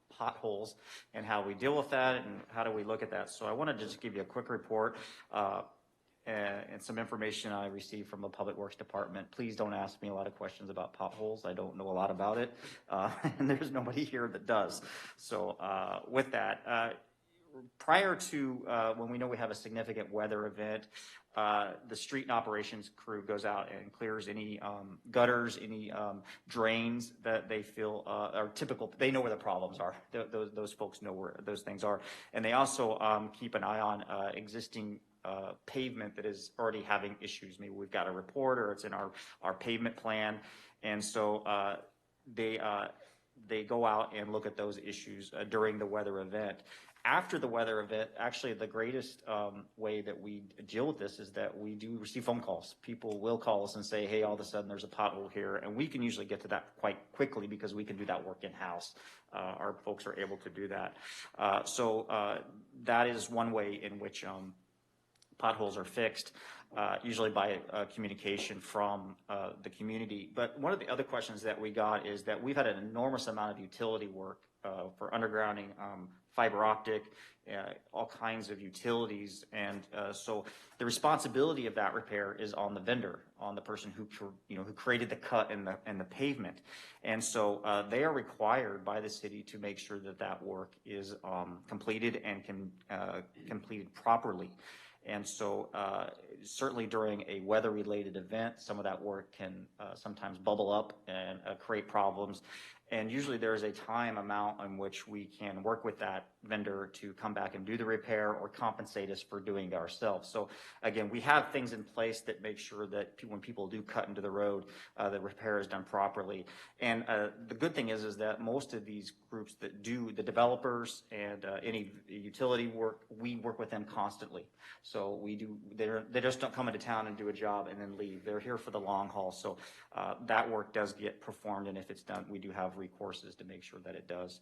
potholes and how we deal with that and how do we look at that. So I wanted to just give you a quick report and some information I received from the Public Works Department. Please don't ask me a lot of questions about potholes. I don't know a lot about it, and there's nobody here that does. So with that, prior to when we know we have a significant weather event, the street and operations crew goes out and clears any gutters, any drains that they feel are typical. They know where the problems are. Those folks know where those things are. And they also keep an eye on existing pavement that is already having issues. Maybe we've got a report or it's in our pavement plan. And so they go out and look at those issues during the weather event. After the weather event, actually the greatest way that we deal with this is that we do receive phone calls. People will call us and say, hey, all of a sudden there's a pothole here. And we can usually get to that quite quickly because we can do that work in-house. Our folks are able to do that. So that is one way in which potholes are fixed, usually by communication from the community. But one of the other questions that we got is that we've had an enormous amount of utility work for undergrounding, fiber optic, all kinds of utilities. And so the responsibility of that repair is on the vendor, on the person who created the cut in the pavement. And so they are required by the city to make sure that that work is completed and completed properly. And so certainly during a weather-related event, some of that work can sometimes bubble up and create problems. And usually there is a time amount in which we can work with that vendor to come back and do the repair or compensate us for doing it ourselves. So again, we have things in place that make sure that when people do cut into the road, the repair is done properly. And the good thing is that most of these groups that do the developers and any utility work, we work with them constantly. So they just don't come into town and do a job and then leave. They're here for the long haul. So that work does get performed, and if it's done, we do have recourses to make sure that it does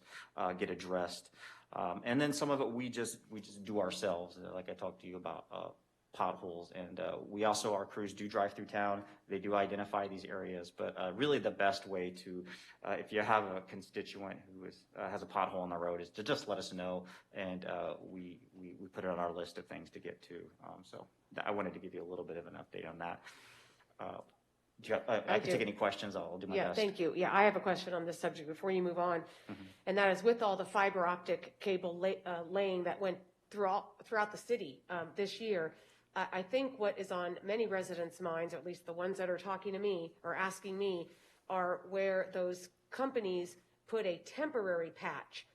get addressed. And then some of it we just do ourselves, like I talked to you about potholes. And we also, our crews do drive through town. They do identify these areas. But really the best way to, if you have a constituent who has a pothole on the road, is to just let us know, and we put it on our list of things to get to. So I wanted to give you a little bit of an update on that. I can take any questions. I'll do my best. Yeah, thank you. Yeah, I have a question on this subject before you move on. And that is with all the fiber optic cable laying that went throughout the city this year, I think what is on many residents' minds, or at least the ones that are talking to me or asking me, are where those companies put a temporary patch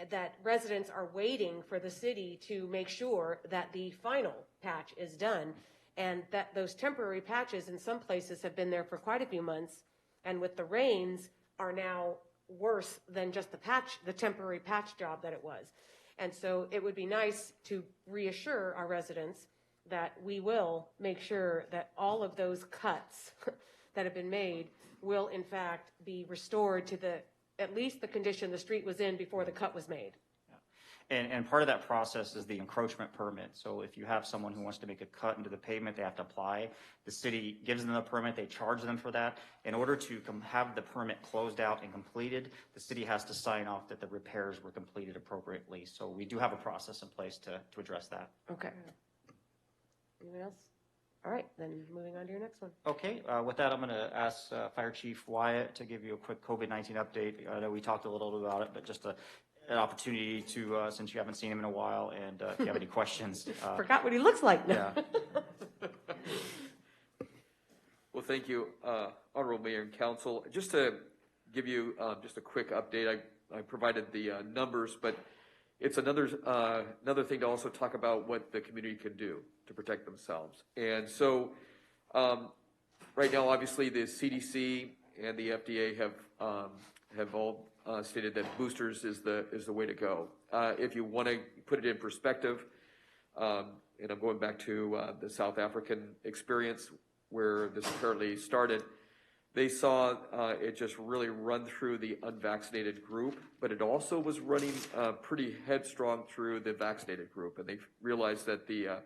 that residents are waiting for the city to make sure that the final patch is done. And that those temporary patches in some places have been there for quite a few months, and with the rains are now worse than just the temporary patch job that it was. And so it would be nice to reassure our residents that we will make sure that all of those cuts that have been made will in fact be restored to at least the condition the street was in before the cut was made. And part of that process is the encroachment permit. So if you have someone who wants to make a cut into the pavement, they have to apply. The city gives them the permit. They charge them for that. In order to have the permit closed out and completed, the city has to sign off that the repairs were completed appropriately. So we do have a process in place to address that. Okay. Anyone else? All right, then moving on to your next one. Okay, with that, I'm going to ask Fire Chief Wyatt to give you a quick COVID-19 update. I know we talked a little bit about it, but just an opportunity to, since you haven't seen him in a while, and if you have any questions. Forgot what he looks like now. Yeah. Well, thank you, Honorable Mayor and Council. Just to give you just a quick update, I provided the numbers, but it's another thing to also talk about what the community can do to protect themselves. And so right now, obviously, the CDC and the FDA have all stated that boosters is the way to go. If you want to put it in perspective, and I'm going back to the South African experience where this apparently started, they saw it just really run through the unvaccinated group, but it also was running pretty headstrong through the vaccinated group, and they realized that the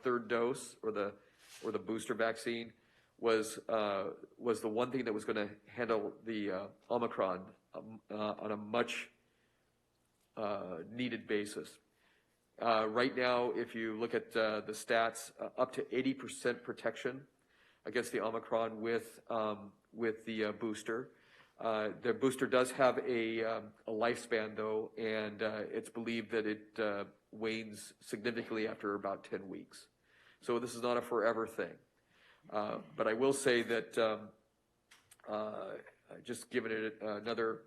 third dose or the booster vaccine was the one thing that was going to handle the Omicron on a much needed basis. Right now, if you look at the stats, up to 80% protection against the Omicron with the booster. The booster does have a lifespan, though, and it's believed that it wanes significantly after about 10 weeks. So this is not a forever thing. But I will say that just giving it another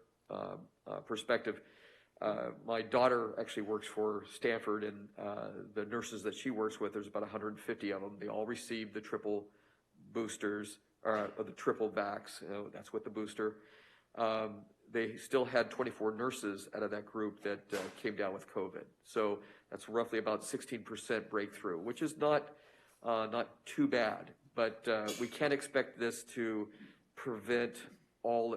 perspective, my daughter actually works for Stanford, and the nurses that she works with, there's about 150 of them. They all received the triple boosters, or the triple vax, that's with the booster. They still had 24 nurses out of that group that came down with COVID. So that's roughly about 16% breakthrough, which is not too bad. But we can't expect this to prevent all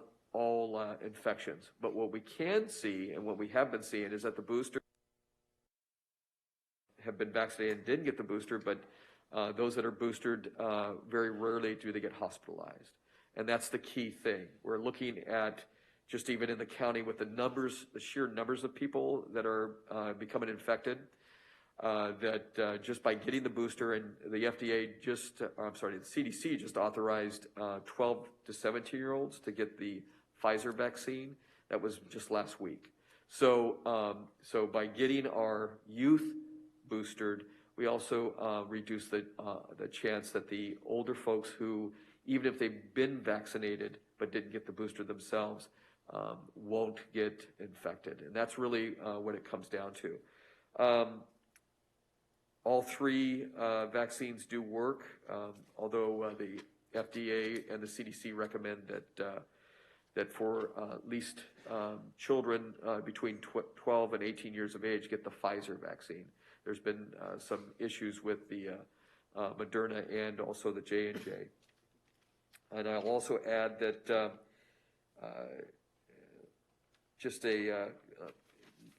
infections. But what we can see, and what we have been seeing, is that the booster have been vaccinated and didn't get the booster, but those that are boosted, very rarely do they get hospitalized. And that's the key thing. We're looking at just even in the county with the numbers, the sheer numbers of people that are becoming infected, that just by getting the booster, and the FDA the CDC just authorized 12 to 17-year-olds to get the Pfizer vaccine. That was just last week. So by getting our youth boosted, we also reduce the chance that the older folks who, even if they've been vaccinated but didn't get the booster themselves, won't get infected. And that's really what it comes down to. All three vaccines do work, although the FDA and the CDC recommend that for at least children between 12 and 18 years of age get the Pfizer vaccine. There's been some issues with the Moderna and also the J&J. And I'll also add that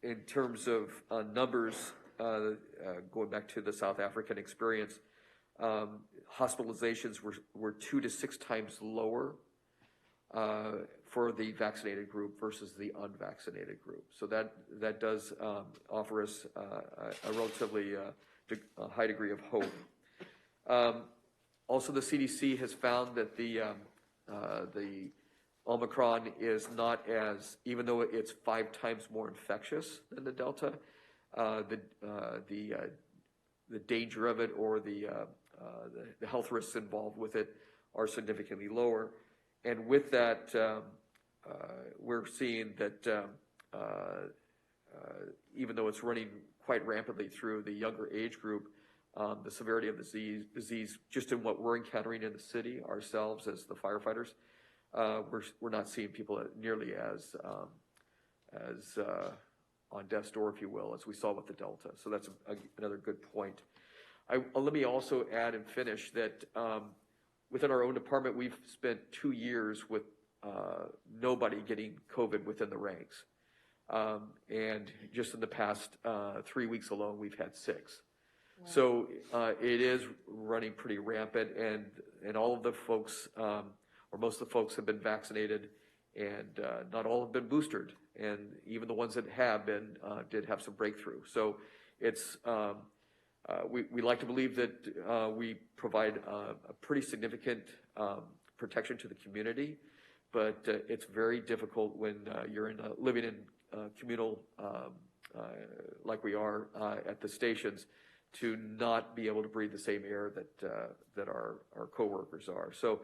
in terms of numbers, going back to the South African experience, hospitalizations were 2 to 6 times lower for the vaccinated group versus the unvaccinated group. So that does offer us a relatively high degree of hope. Also, the CDC has found that the Omicron is not as, even though it's 5 times more infectious than the Delta, the danger of it or the health risks involved with it are significantly lower. And with that, we're seeing that even though it's running quite rampantly through the younger age group, the severity of the disease, just in what we're encountering in the city ourselves as the firefighters, we're not seeing people nearly as on death's door, if you will, as we saw with the Delta. So that's another good point. Let me also add and finish that within our own department, we've spent 2 years with nobody getting COVID within the ranks. And just in the past 3 weeks alone, we've had 6. Wow. So it is running pretty rampant, and all of the folks, or most of the folks, have been vaccinated, and not all have been boosted. And even the ones that have been did have some breakthrough. So it's we like to believe that we provide a pretty significant protection to the community, but it's very difficult when you're living in communal like we are at the stations, to not be able to breathe the same air that our coworkers are. So,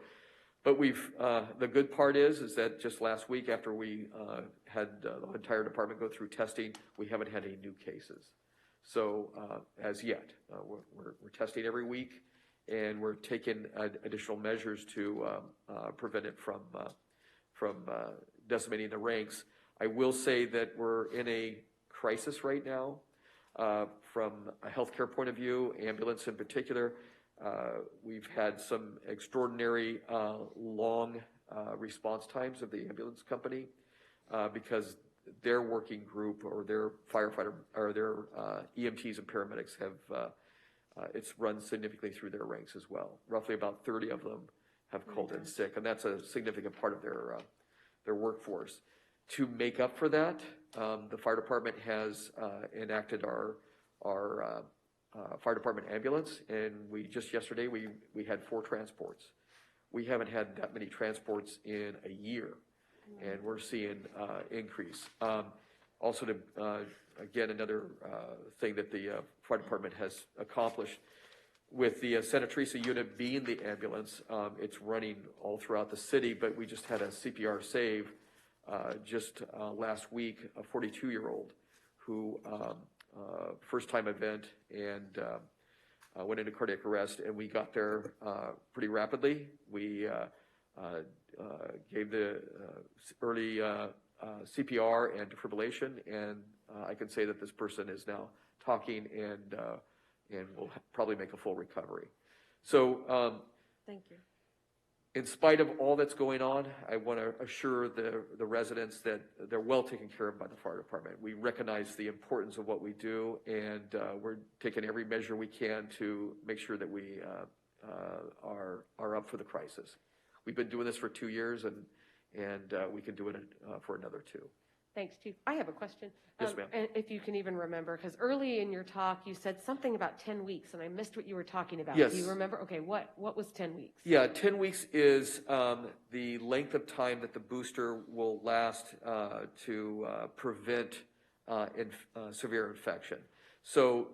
but the good part is that just last week, after we had the entire department go through testing, we haven't had any new cases. So as yet, we're testing every week, and we're taking additional measures to prevent it from decimating the ranks. I will say that we're in a crisis right now. From a healthcare point of view, ambulance in particular, we've had some extraordinary long response times of the ambulance company because their working group or their firefighter or their EMTs and paramedics have it's run significantly through their ranks as well. Roughly about 30 of them have called in sick, and that's a significant part of their workforce. To make up for that, the fire department has enacted our fire department ambulance, and yesterday we had 4 transports. We haven't had that many transports in a year, and we're seeing increase. Also, again, another thing that the fire department has accomplished with the Santa Teresa unit being the ambulance, it's running all throughout the city, but we just had a CPR save just last week, a 42-year-old who, first-time event, and went into cardiac arrest, and we got there pretty rapidly. We gave the early CPR and defibrillation, and I can say that this person is now talking and will probably make a full recovery. So, Thank you. in spite of all that's going on, I want to assure the residents that they're well taken care of by the fire department. We recognize the importance of what we do, and we're taking every measure we can to make sure that we are up for the crisis. We've been doing this for 2 years, and we can do it for another 2. Thanks, Chief. I have a question. Yes, ma'am. And if you can even remember, because early in your talk, you said something about 10 weeks, and I missed what you were talking about. Yes. Do you remember? Okay, what was 10 weeks? Yeah, 10 weeks is the length of time that the booster will last to prevent severe infection. So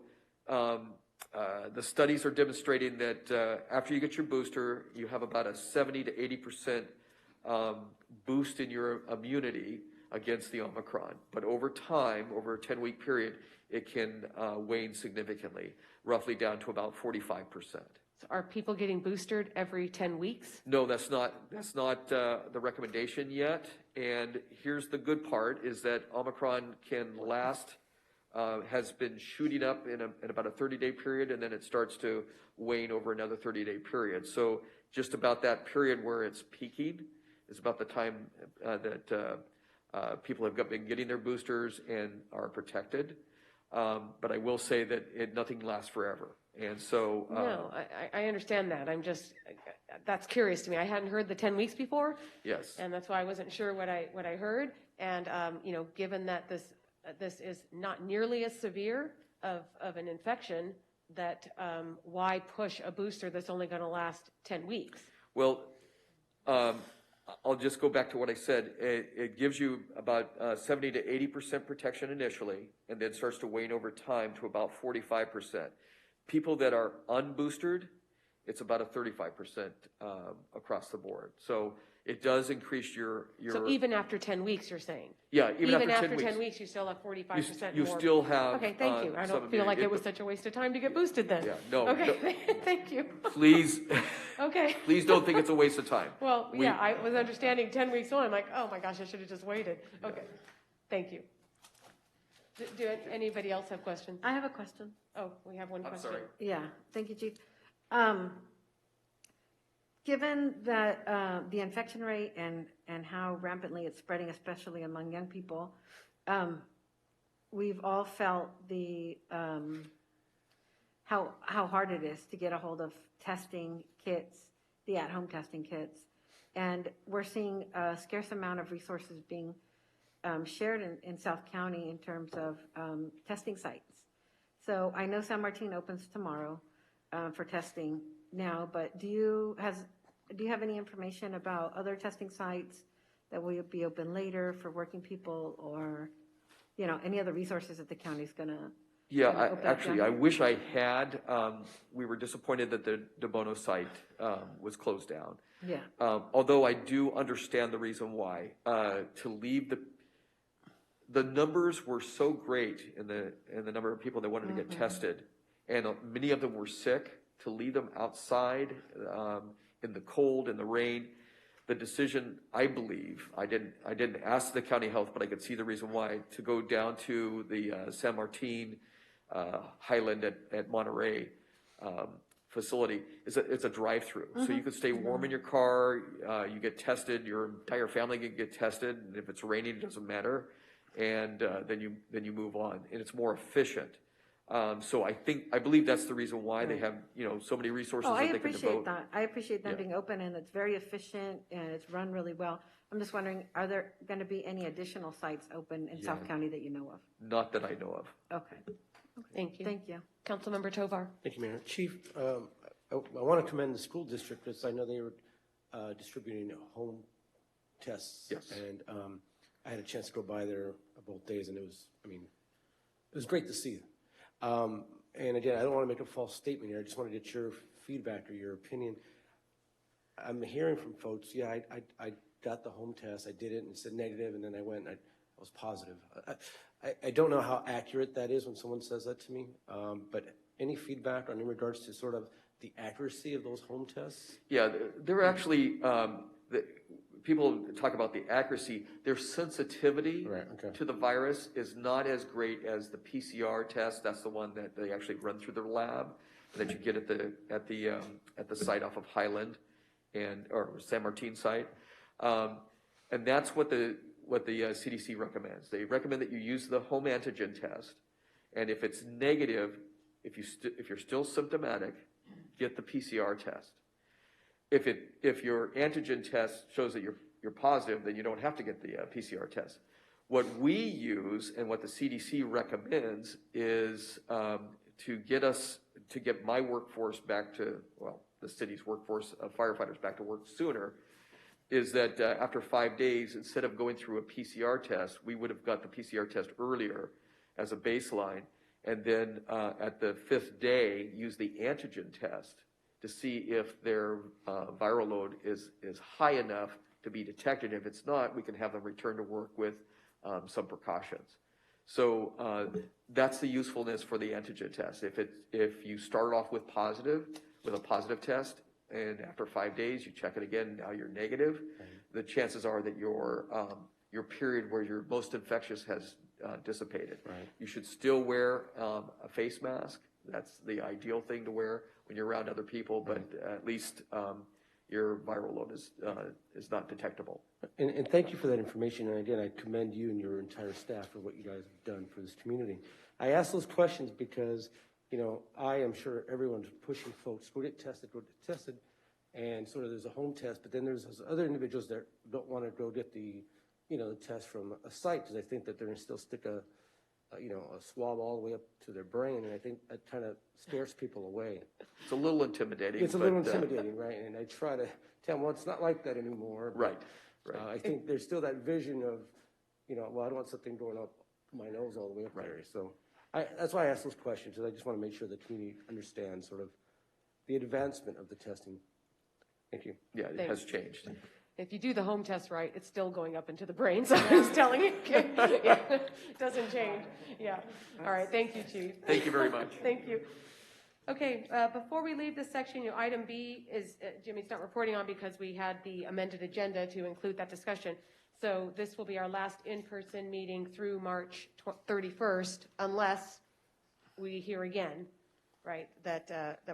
the studies are demonstrating that after you get your booster, you have about a 70 to 80% boost in your immunity against the Omicron. But over time, over a 10-week period, it can wane significantly, roughly down to about 45%. So are people getting boosted every 10 weeks? No, that's not the recommendation yet. And here's the good part, is that Omicron can last, has been shooting up in about a 30-day period, and then it starts to wane over another 30-day period. So just about that period where it's peaking is about the time that people have been getting their boosters and are protected. But I will say that nothing lasts forever. And so... no, I understand that. I'm just, that's curious to me. I hadn't heard the 10 weeks before. Yes. And that's why I wasn't sure what I heard. And, given that this is not nearly as severe of an infection, that why push a booster that's only going to last 10 weeks? Well, I'll just go back to what I said. It gives you about 70 to 80% protection initially, and then starts to wane over time to about 45%. People that are unboosted, it's about a 35% across the board. So it does increase your... So even after 10 weeks, you're saying? Yeah, even after 10 weeks, you still have 45% more. You still have... Okay, thank you. I don't feel like it was such a waste of time to get boosted then. Yeah, no. Okay, thank you. Please, okay. Please don't think it's a waste of time. Well, yeah, I was understanding 10 weeks on. I'm like, oh my gosh, I should have just waited. Okay, thank you. Do anybody else have questions? I have a question. Oh, we have one question. Sorry. Yeah, thank you, Chief. Given that the infection rate and how rampantly it's spreading, especially among young people, we've all felt the how hard it is to get a hold of testing kits, the at-home testing kits, and we're seeing a scarce amount of resources being shared in South County in terms of testing sites. So I know San Martin opens tomorrow for testing now, but do you have any information about other testing sites that will be open later for working people, or any other resources that the county's gonna? Yeah, I wish I had. We were disappointed that the De Bono site was closed down. Yeah. Although I do understand the reason why. To leave the numbers were so great in the number of people that wanted to get tested, and many of them were sick. To leave them outside in the cold and the rain, the decision, I believe, I didn't ask the county health, but I could see the reason why, to go down to the San Martin Highland at Monterey facility. It's a drive-through, so you can stay warm in your car. You get tested. Your entire family can get tested, and if it's raining, it doesn't matter. And then you move on, and it's more efficient. So I believe that's the reason why they have so many resources that they can devote. I appreciate them being open, and it's very efficient and it's run really well. I'm just wondering, are there going to be any additional sites open in South County that you know of? Not that I know of. Okay. Thank you. Thank you. Councilmember Tovar. Thank you, Mayor. Chief, I want to commend the school district, because I know they were distributing home tests. Yes. And I had a chance to go by there both days, and it was great to see. And again, I don't want to make a false statement here. I just want to get your feedback or your opinion. I'm hearing from folks, yeah, I got the home test, I did it, and it said negative, and then I went, I was positive. I don't know how accurate that is when someone says that to me, but any feedback in regards to sort of the accuracy of those home tests? Yeah, they're actually, people talk about the accuracy. Their sensitivity to the virus is not as great as the PCR test. That's the one that they actually run through their lab, that you get at the site off of Highland or San Martin site, and that's what the CDC recommends. They recommend that you use the home antigen test, and if it's negative, if you're still symptomatic, get the PCR test. If your antigen test shows that you're positive, then you don't have to get the PCR test. What we use and what the CDC recommends is to get my workforce back to, well, the city's workforce of firefighters back to work sooner, is that after 5 days, instead of going through a PCR test, we would have got the PCR test earlier as a baseline, and then at the 5th day, use the antigen test to see if their viral load is high enough to be detected. If it's not, we can have them return to work with some precautions. So that's the usefulness for the antigen test. If you start off with a positive test, and after 5 days you check it again, now you're negative, the chances are that your period where you're most infectious has dissipated. You should still wear a face mask. That's the ideal thing to wear when you're around other people, but at least your viral load is not detectable. And thank you for that information. And again, I commend you and your entire staff for what you guys have done for this community. I ask those questions because, I am sure everyone's pushing folks, go get tested, and sort of there's a home test, but then there's those other individuals that don't want to go get the test from a site because they think that they're going to still stick a swab all the way up to their brain, and I think that kind of scares people away. It's a little intimidating. It's a little intimidating, right? And I try to tell them, well, it's not like that anymore. Right. I think there's still that vision of, well, I don't want something going up my nose all the way up there. So that's why I ask those questions, because I just want to make sure the community understands sort of the advancement of the testing. Thank you. Yeah, it has changed. If you do the home test right, it's still going up into the brain, so I was telling you. Yeah, it doesn't change. Yeah. All right. Thank you, Chief. Thank you very much. Thank you. Okay, before we leave this section, item B is Jimmy's not reporting on because we had the amended agenda to include that discussion. So this will be our last in-person meeting through March 31st, unless we hear again, right, that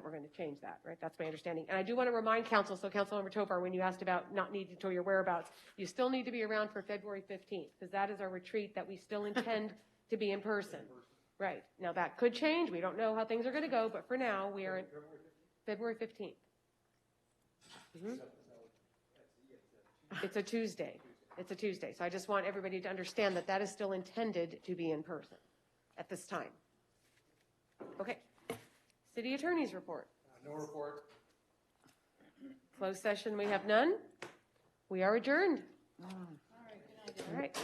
we're going to change that, right? That's my understanding. And I do want to remind Council, so Councilmember Tovar, when you asked about not needing to know your whereabouts, you still need to be around for February 15th, because that is our retreat that we still intend to be in person. Right. Now, that could change. We don't know how things are going to go, but for now, we are in February 15th. Mm-hmm. It's a Tuesday. It's a Tuesday. So I just want everybody to understand that that is still intended to be in person at this time. Okay. City Attorney's report. No report. Closed session, we have none. We are adjourned. All right.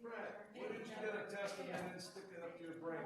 Brad, what did you get a test and then stick it up to your brain?